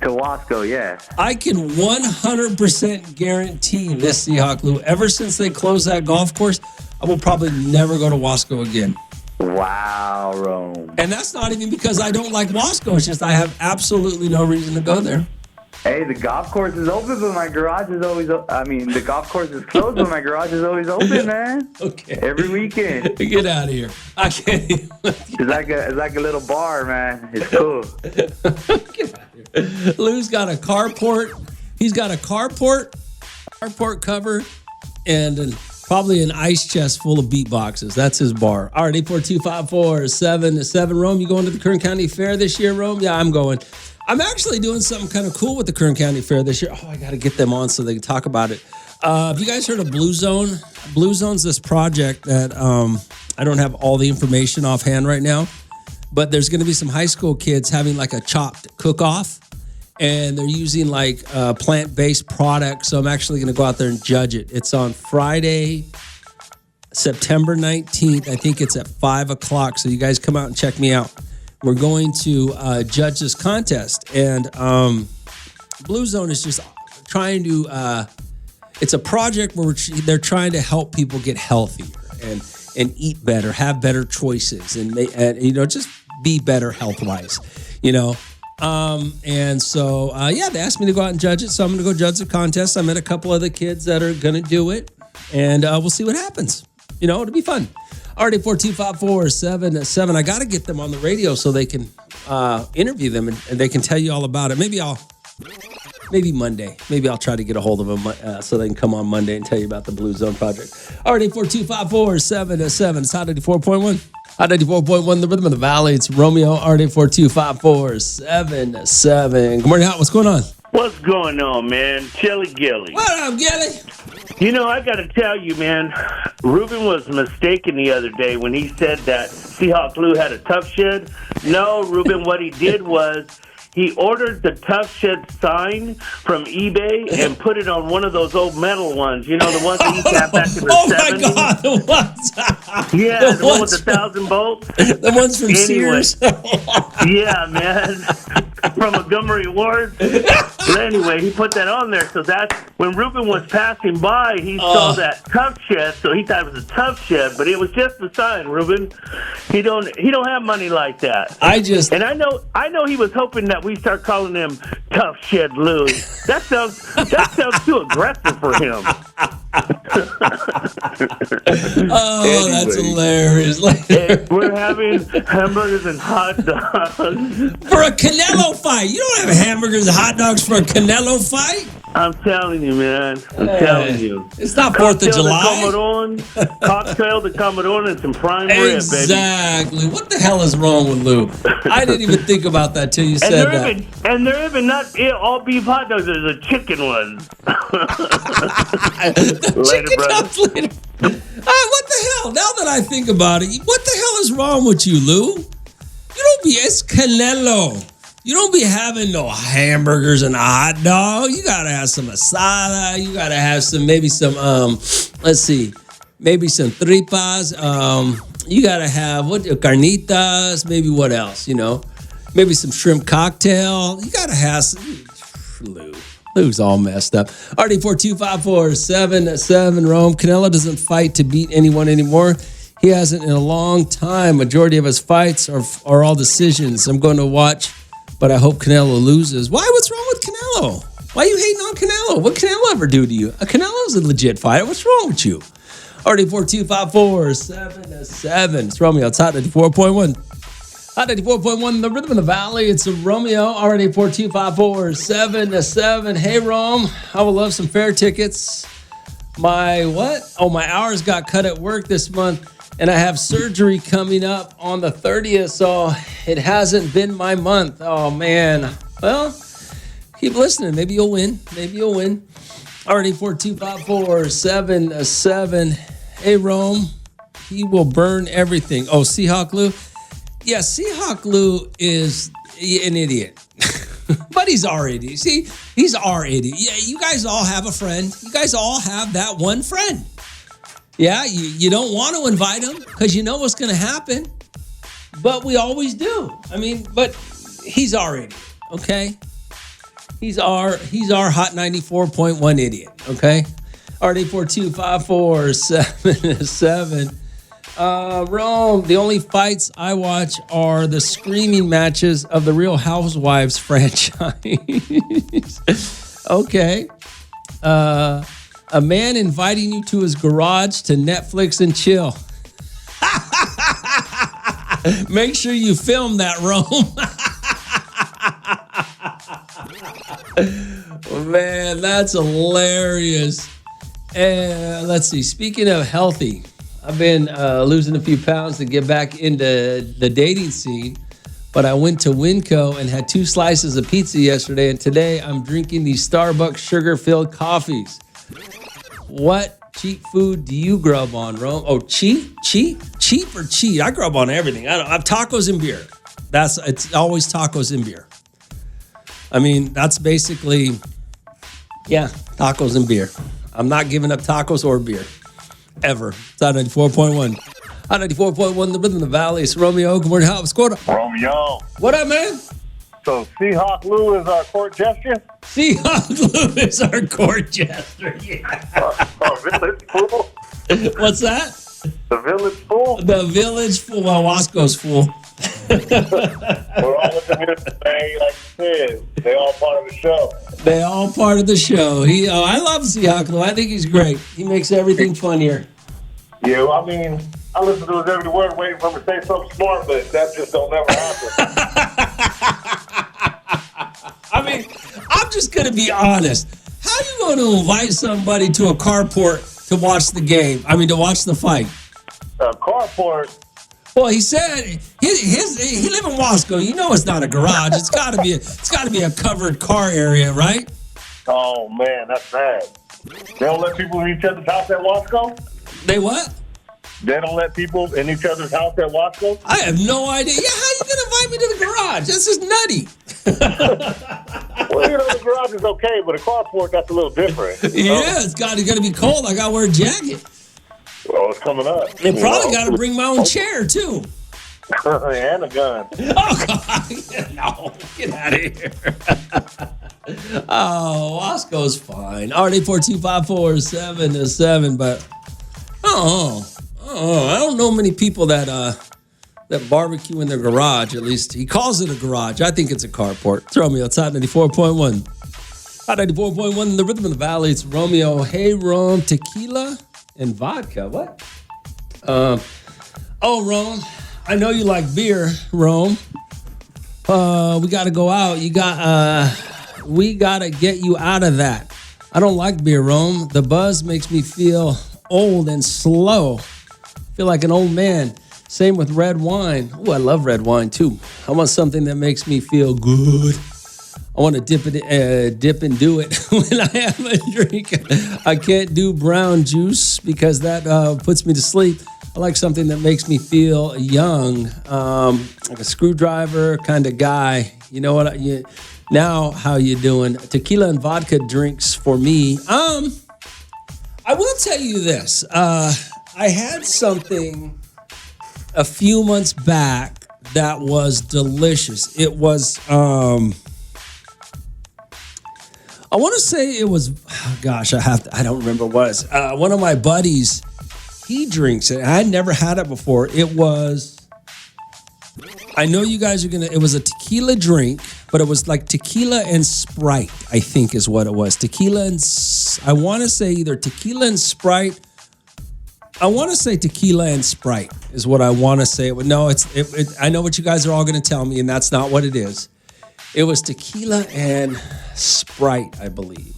To Wasco, yes. I can 100% guarantee this, Seahawk Lou. Ever since they closed that golf course, I will probably never go to Wasco again. Wow, Rome. And that's not even because I don't like Wasco. It's just I have absolutely no reason to go there. Hey, the golf course is open, but my garage is always... the golf course is closed, but my garage is always open, man. Okay. Every weekend. Get out of here. I can't even... It's like a little bar, man. It's cool. Get out of here. Lou's got a carport. He's got a carport cover, and probably an ice chest full of beat boxes. That's his bar. All right, 842-547-7. Rome, you going to the Kern County Fair this year, Rome? Yeah, I'm going. I'm actually doing something kind of cool with the Kern County Fair this year. Oh, I got to get them on so they can talk about it. Have you guys heard of Blue Zone? Blue Zone's this project that I don't have all the information offhand right now, but there's going to be some high school kids having like a chopped cook-off, and they're using like plant-based products. So I'm actually going to go out there and judge it. It's on Friday, September 19th. I think it's at 5 o'clock. So you guys come out and check me out. We're going to judge this contest. And Blue Zone is just trying to, it's a project where they're trying to help people get healthier and eat better, have better choices, and just be better health-wise. And so, they asked me to go out and judge it. So I'm going to go judge the contest. I met a couple other kids that are going to do it. And we'll see what happens. It'll be fun. Already 4254777. I got to get them on the radio so they can interview them and they can tell you all about it. Maybe Monday. Maybe I'll try to get a hold of them so they can come on Monday and tell you about the Blue Zone Project. Already 4254777. It's Hot 94.1. Hot 94.1, the rhythm of the valley. It's Romeo, RD 4254777. Good morning, Hot. What's going on? What's going on, man? Chili Gilly. What up, Gilly? I got to tell you, man, Ruben was mistaken the other day when he said that Seahawk Lou had a tough shed. No, Ruben, what he did was he ordered the tough shed sign from eBay and put it on one of those old metal ones. The ones that used to have back in the 70s. Oh, my God, the ones. Yeah, the one with the 1,000 bolts. The ones from Sears. Yeah, man. From Montgomery Ward. But anyway, he put that on there. So that's when Ruben was passing by, he saw that tough shed, so he thought it was a tough shed, but it was just the sign, Ruben. He don't have money like that. I know he was hoping that we start calling him Tough Shed Louie. That sounds too aggressive for him. Anyway, that's hilarious. We're having hamburgers and hot dogs. For a Canelo fight. You don't have hamburgers and hot dogs for a Canelo fight? I'm telling you, man. I'm telling you. It's not 4th of July. Cocktail de Cameron and some prime rib, baby. Exactly. What the hell is wrong with Lou? I didn't even think about that till you said that. And they're even not all beef hot dogs. There's a chicken one. Later, brother. Later. What the hell? Now that I think about it, what the hell is wrong with you, Lou? It's Canelo. You don't be having no hamburgers and a hot dog. You gotta have some asada. You gotta have maybe some tripas. You gotta have carnitas. Maybe what else? Maybe some shrimp cocktail. You gotta have some. Lou's all messed up. RD 4254777. Rome. Canelo doesn't fight to beat anyone anymore. He hasn't in a long time. Majority of his fights are all decisions. I'm going to watch. But I hope Canelo loses. Why? What's wrong with Canelo? Why are you hating on Canelo? What Canelo ever do to you? Canelo's a legit fighter. What's wrong with you? RD 4254777. It's Romeo. It's Hot 94.1. Hot 94.1, the rhythm of the valley. It's a Romeo. RD 4254777. Hey, Rome. I would love some fair tickets. My what? Oh, my hours got cut at work this month. And I have surgery coming up on the 30th, so it hasn't been my month. Oh, man. Well, keep listening. Maybe you'll win. Already 4254777. Hey, Rome. He will burn everything. Oh, Seahawk Lou? Yeah, Seahawk Lou is an idiot. But he's our idiot. See, he's our idiot. Yeah, you guys all have a friend. You guys all have that one friend. Yeah, you don't want to invite him because you know what's going to happen. But we always do. But he's our idiot, okay? He's our Hot 94.1 idiot, okay? RD 4254777. Rome, the only fights I watch are the screaming matches of the Real Housewives franchise. Okay. A man inviting you to his garage to Netflix and chill. Make sure you film that, Rome. Oh, man, that's hilarious. And let's see. Speaking of healthy, I've been losing a few pounds to get back into the dating scene. But I went to Winco and had 2 slices of pizza yesterday. And today I'm drinking these Starbucks sugar-filled coffees. What cheap food do you grub on, Rome? Oh, cheap or cheat? I grub on everything. I have tacos and beer. It's always tacos and beer. That's basically, tacos and beer. I'm not giving up tacos or beer ever. It's on 94.1. On 94.1, the rhythm of the valley. It's Romeo. Good morning. What's going on? Romeo. What up, man? So Seahawk Lou is our court jester? Seahawk Lou is our court jester, yeah. Village fool? What's that? The village fool? The village fool. Well, Wasco's fool. We're all looking here today, like you said. They all part of the show. They all part of the show. I love Seahawk Lou. I think he's great. He makes everything funnier. Yeah, well, I mean, I listen to his every word, waiting for him to say something smart, but that just don't never happen. I mean, I'm just going to be honest. How you going to invite somebody to a carport to watch the game? I mean, to watch the fight? Carport. Well, he said he live in Wasco. You know, it's not a garage. It's got to be a covered car area, right? Oh man, that's bad. They don't let people in each other's house at Wasco? They what? They don't let people in each other's house at Wasco? I have no idea. Yeah, how you gonna invite me to the garage? That's just nutty. Well, you know, the garage is okay, but a carport, that's a little different. Yeah, it's got to be cold. I got to wear a jacket. Well, it's coming up. And probably got to bring my own chair too. And a gun. Oh God! No, get out of here. Oh, Wasco's fine. RD42547 but I don't know many people that barbecue in their garage. At least he calls it a garage. I think it's a carport. It's Romeo. It's Hot 94.1. Hot 94.1 in the rhythm of the valley. It's Romeo. Hey, Rome, tequila and vodka. What? Rome. I know you like beer, Rome. We got to go out. We got to get you out of that. I don't like beer, Rome. The buzz makes me feel old and slow. Feel like an old man. Same with red wine. Oh, I love red wine too. I want something that makes me feel good. I want to dip and do it when I have a drink. I can't do brown juice because that puts me to sleep. I like something that makes me feel young, like a screwdriver kind of guy. You know what? Now, how you doing? Tequila and vodka drinks for me. I will tell you this. I had something a few months back that was delicious. It was, I want to say it was, I don't remember what it was. One of my buddies, he drinks it. I had never had it before. It was, I know you guys are it was a tequila drink, but it was like tequila and Sprite, I think is what it was. I want to say either tequila and Sprite. I want to say tequila and Sprite is what I want to say. No, I know what you guys are all going to tell me, and that's not what it is. It was tequila and Sprite, I believe.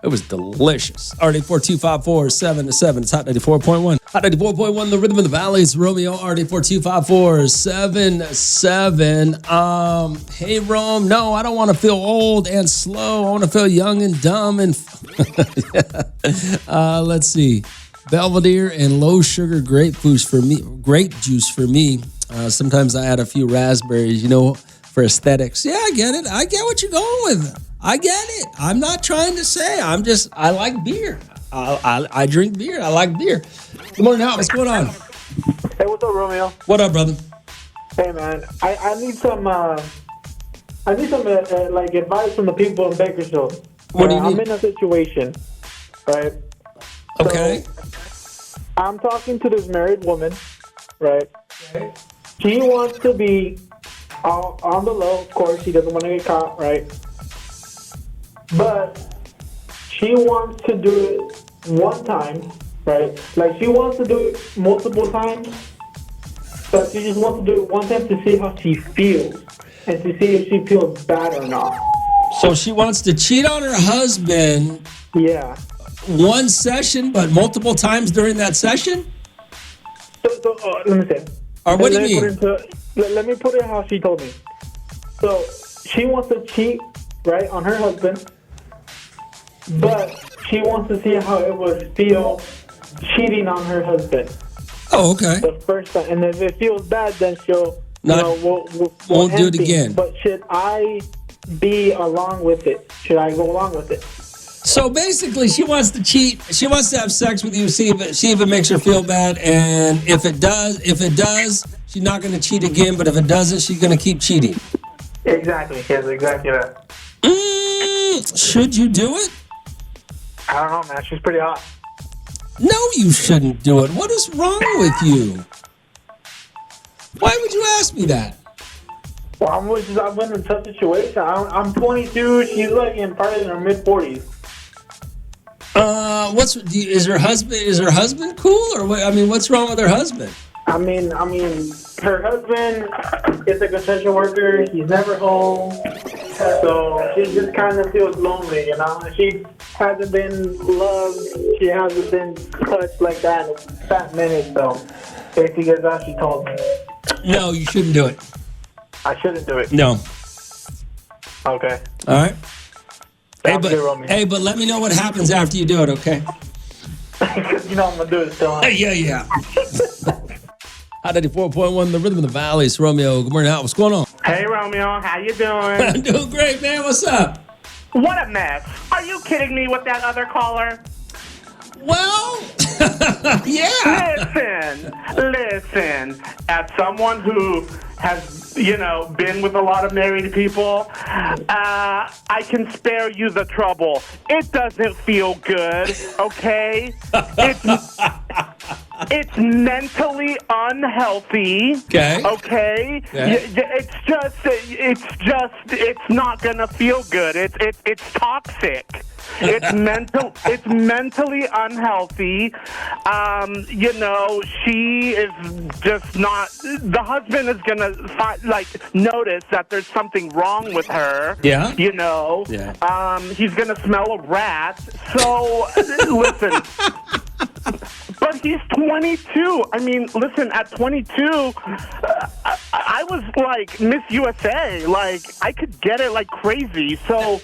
It was delicious. RD42547. It's Hot 94.1. Hot 94.1, the rhythm of the valley. It's Romeo. RD42547. Hey, Rome. No, I don't want to feel old and slow. I want to feel young and dumb. And let's see. Belvedere and low sugar grape juice for me. Sometimes I add a few raspberries, for aesthetics. Yeah, I get it. I get what you're going with. I get it. I'm not trying to say. I like beer. I drink beer. I like beer. Good morning, Hal. What's going on? Hey, what's up, Romeo? What up, brother? Hey, man. I need some like advice from the people in Bakersfield. What do you need? I'm in a situation, right? Okay. So, I'm talking to this married woman, right? She wants to be on the low, of course. She doesn't want to get caught, right? But she wants to do it one time, right? Like, she wants to do it multiple times, but she just wants to do it one time to see how she feels and to see if she feels bad or not. So she wants to cheat on her husband. Yeah. One session, but multiple times during that session? So let me say. Or what do you mean? Let me put it how she told me. So she wants to cheat, right, on her husband, but she wants to see how it would feel cheating on her husband. Oh, okay. The first time, and if it feels bad, then she'll won't do it again. But should I be along with it? Should I go along with it? So basically, she wants to cheat. She wants to have sex with you, see if it makes her feel bad, and if it does, she's not going to cheat again. But if it doesn't, she's going to keep cheating. Exactly. Yes, exactly that. Should you do it? I don't know, man. She's pretty hot. No, you shouldn't do it. What is wrong with you? Why would you ask me that? Well, I've been in a tough situation. I'm 22. She's like probably in her mid-40s. Is her husband cool or what? I mean, what's wrong with her husband? I mean, her husband is a construction worker. He's never home, so she just kind of feels lonely. You know, she hasn't been loved. She hasn't been touched like that in a fat minute. So basically, that's how she told me. No, you shouldn't do it. I shouldn't do it. No. Okay. All right. Hey, but let me know what happens after you do it, okay? Because you know I'm gonna do it still. Yeah. Hot 94.1, the rhythm of the valley. It's Romeo. Good morning, Al. What's going on? Hey, Romeo, how you doing? I'm doing great, man. What's up? What a mess. Are you kidding me with that other caller? Well, yeah. Listen. As someone who has, been with a lot of married people, I can spare you the trouble. It doesn't feel good, okay? It's mentally unhealthy. Okay. Yeah. It's not gonna feel good. It's toxic. It's mentally unhealthy. She is just not. The husband is gonna notice that there's something wrong with her. Yeah. Yeah. He's gonna smell a rat. So listen. But he's 22. I mean, listen, at 22, I was like Miss USA. Like, I could get it like crazy. So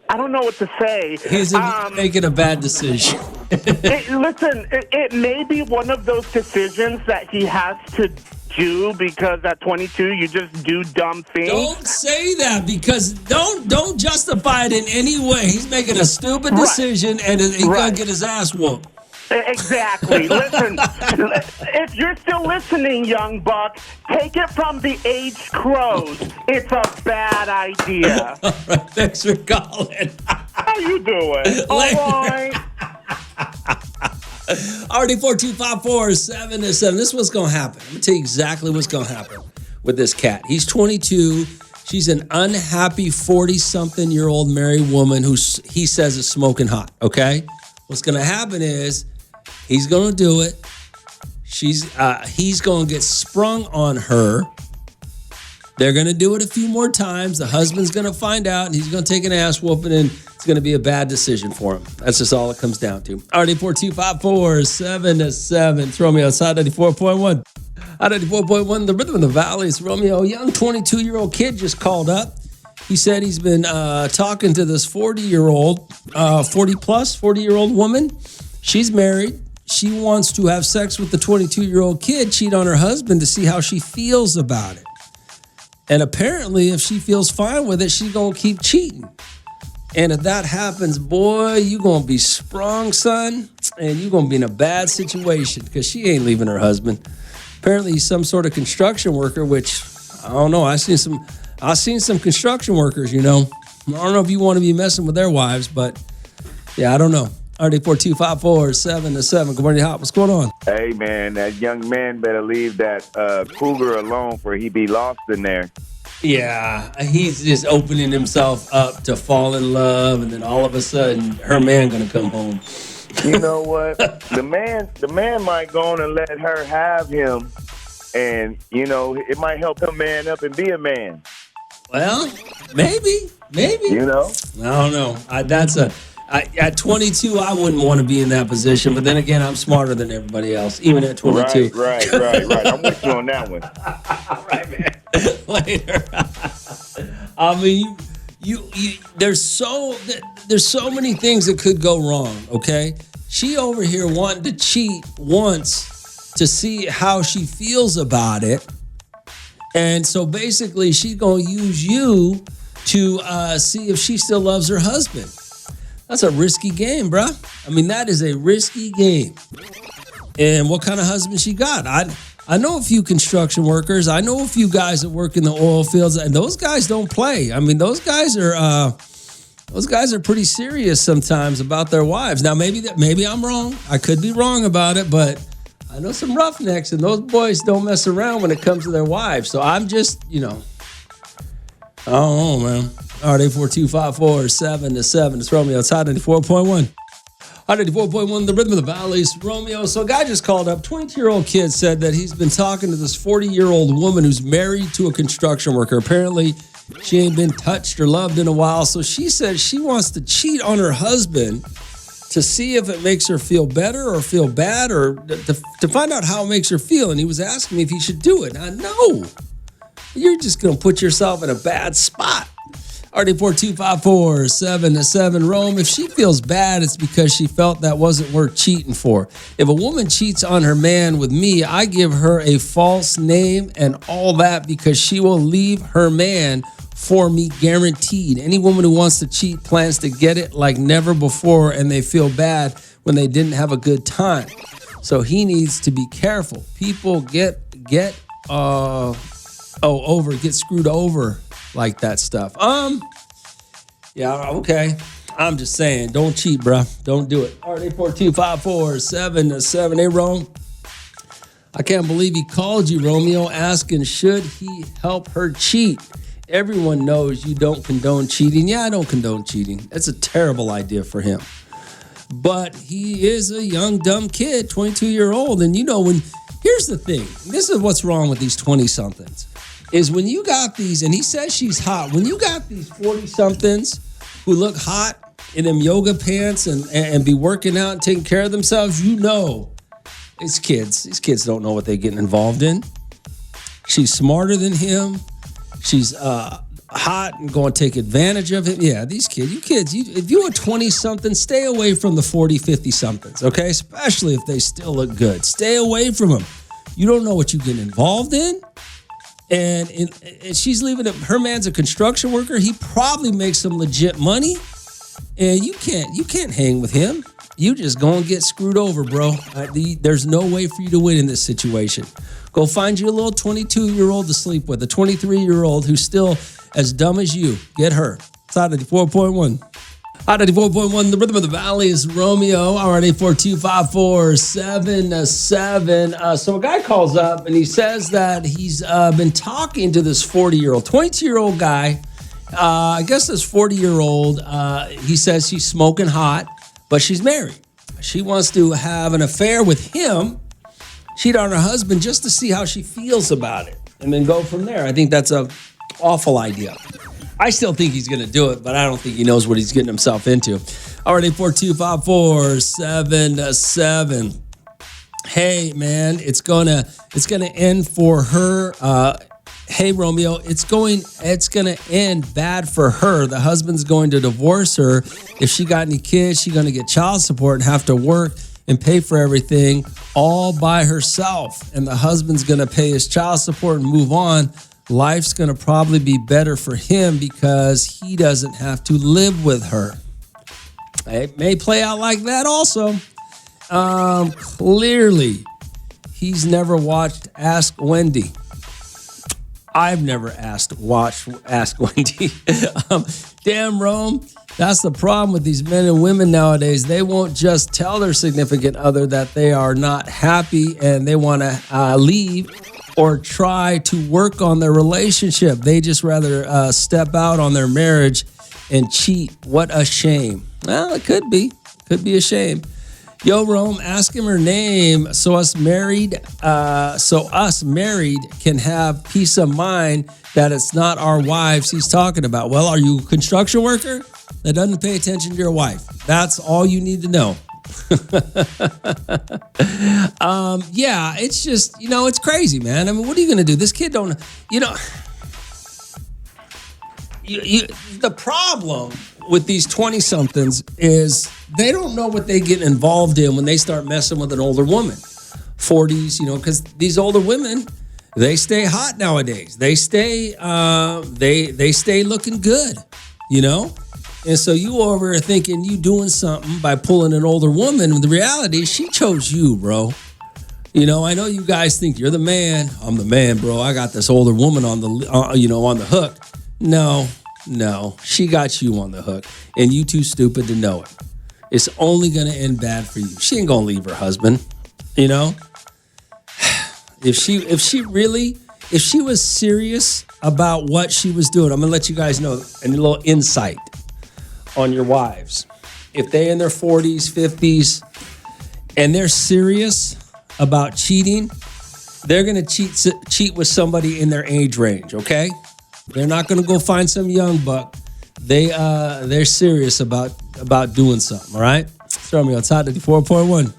I don't know what to say. He's making a bad decision. It may be one of those decisions that he has to do because at 22 you just do dumb things. Don't say that because don't justify it in any way. He's making a stupid decision and he's gonna get his ass whooped. Exactly. Listen, if you're still listening, young buck, take it from the aged crows. It's a bad idea. All right, thanks for calling. How you doing? All right. Already 42547 This is what's going to happen. I'm going to tell you exactly what's going to happen with this cat. He's 22. She's an unhappy 40-something-year-old married woman who he says is smoking hot, okay? What's going to happen is he's going to do it. He's going to get sprung on her. They're going to do it a few more times. The husband's going to find out, and he's going to take an ass whooping, and it's going to be a bad decision for him. That's just all it comes down to. RD 42547 It's Romeo outside 94.1. At 94.1, the rhythm of the valley. It's Romeo. A young 22-year-old kid just called up. He said he's been talking to this 40-year-old, 40-year-old woman. She's married. She wants to have sex with the 22-year-old kid, cheat on her husband to see how she feels about it. And apparently, if she feels fine with it, she's going to keep cheating. And if that happens, boy, you're going to be sprung, son, and you're going to be in a bad situation because she ain't leaving her husband. Apparently, he's some sort of construction worker, which, I don't know. I've seen some construction workers, I don't know if you want to be messing with their wives, but, yeah, I don't know. RD 42547 Good morning, Hop. What's going on? Hey, man, that young man better leave that cougar alone for he be lost in there. Yeah, he's just opening himself up to fall in love, and then all of a sudden, her man gonna come home. You know what? The man might go on and let her have him, and, it might help him man up and be a man. Well, maybe. I don't know. At 22, I wouldn't want to be in that position. But then again, I'm smarter than everybody else, even at 22. Right. I'm with you on that one. Right, man. Later. I mean, there's so many things that could go wrong, okay? She over here wanting to cheat once to see how she feels about it. And so basically, she's going to use you to see if she still loves her husband. That's a risky game, bruh. I mean, that is a risky game. And what kind of husband she got? I know a few construction workers. I know a few guys that work in the oil fields, and those guys don't play. I mean, those guys are pretty serious sometimes about their wives. Now, maybe I'm wrong. I could be wrong about it, but I know some roughnecks, and those boys don't mess around when it comes to their wives. So I'm just, I don't know, man. All right, 842-547-7. It's Romeo. It's Hot 94.1. Hot 94.1, the rhythm of the valleys. Romeo. So a guy just called up. 22-year-old kid said that he's been talking to this 40-year-old woman who's married to a construction worker. Apparently, she ain't been touched or loved in a while. So she says she wants to cheat on her husband to see if it makes her feel better or feel bad, or to find out how it makes her feel. And he was asking me if he should do it. I know. You're just going to put yourself in a bad spot. RD42547 Rome. If she feels bad, it's because she felt that wasn't worth cheating for. If a woman cheats on her man with me, I give her a false name and all that because she will leave her man for me, guaranteed. Any woman who wants to cheat plans to get it like never before, and they feel bad when they didn't have a good time. So he needs to be careful. People get screwed over like that stuff. Yeah, okay. I'm just saying, don't cheat, bro. Don't do it. RD42547. Hey, Rome. I can't believe he called you, Romeo, asking should he help her cheat. Everyone knows you don't condone cheating. Yeah, I don't condone cheating. That's a terrible idea for him. But he is a young, dumb kid, 22-year-old. And here's the thing. This is what's wrong with these 20-somethings. Is when you got these, and he says she's hot, when you got these 40-somethings who look hot in them yoga pants and be working out and taking care of themselves, it's kids. These kids don't know what they're getting involved in. She's smarter than him. She's hot and going to take advantage of him. Yeah, these kids, if you're a 20-something, stay away from the 40, 50-somethings, okay? Especially if they still look good. Stay away from them. You don't know what you're getting involved in. And she's leaving it. Her man's a construction worker. He probably makes some legit money. And you can't hang with him. You just gonna get screwed over, bro. There's no way for you to win in this situation. Go find you a little 22-year-old to sleep with, a 23-year-old who's still as dumb as you. Get her. It's Hot 94.1. Hot 94.1, the rhythm of the valley is Romeo. All right, 842-547-7. So a guy calls up and he says that he's been talking to this 40-year-old, 22-year-old guy. I guess this 40-year-old, he says she's smoking hot, but she's married. She wants to have an affair with him, cheat on her husband just to see how she feels about it, and then go from there. I think that's an awful idea. I still think he's going to do it, but I don't think he knows what he's getting himself into. All right, 842-547-7. Hey, man, it's gonna end for her. Hey, Romeo, it's gonna end bad for her. The husband's going to divorce her. If she got any kids, she's gonna get child support and have to work and pay for everything all by herself. And the husband's gonna pay his child support and move on. Life's gonna probably be better for him because he doesn't have to live with her. It may play out like that also. Clearly, he's never watched Ask Wendy. I've never watched Ask Wendy. Damn, Rome. That's the problem with these men and women nowadays. They won't just tell their significant other that they are not happy and they want to leave or try to work on their relationship. They just rather step out on their marriage and cheat. What a shame. Well, it could be. Could be a shame. Yo, Rome, ask him her name so us married can have peace of mind that it's not our wives he's talking about. Well, are you a construction worker that doesn't pay attention to your wife? That's all you need to know. Yeah, it's just, it's crazy, man. I mean, what are you going to do? This kid don't, the problem with these 20-somethings is they don't know what they get involved in when they start messing with an older woman. 40s, because these older women, they stay hot nowadays. They stay looking good, And so you over here thinking you doing something by pulling an older woman. When the reality is she chose you, bro. I know you guys think you're the man. I'm the man, bro. I got this older woman on the, on the hook. No, she got you on the hook, and you too stupid to know it. It's only going to end bad for you. She ain't going to leave her husband, If she was serious about what she was doing, I'm gonna let you guys know a little insight on your wives. If they're in their 40s, 50s, and they're serious about cheating, they're gonna cheat with somebody in their age range. Okay, they're not gonna go find some young buck. They're serious about doing something. All right, it's Romeo. It's Hot 94.1.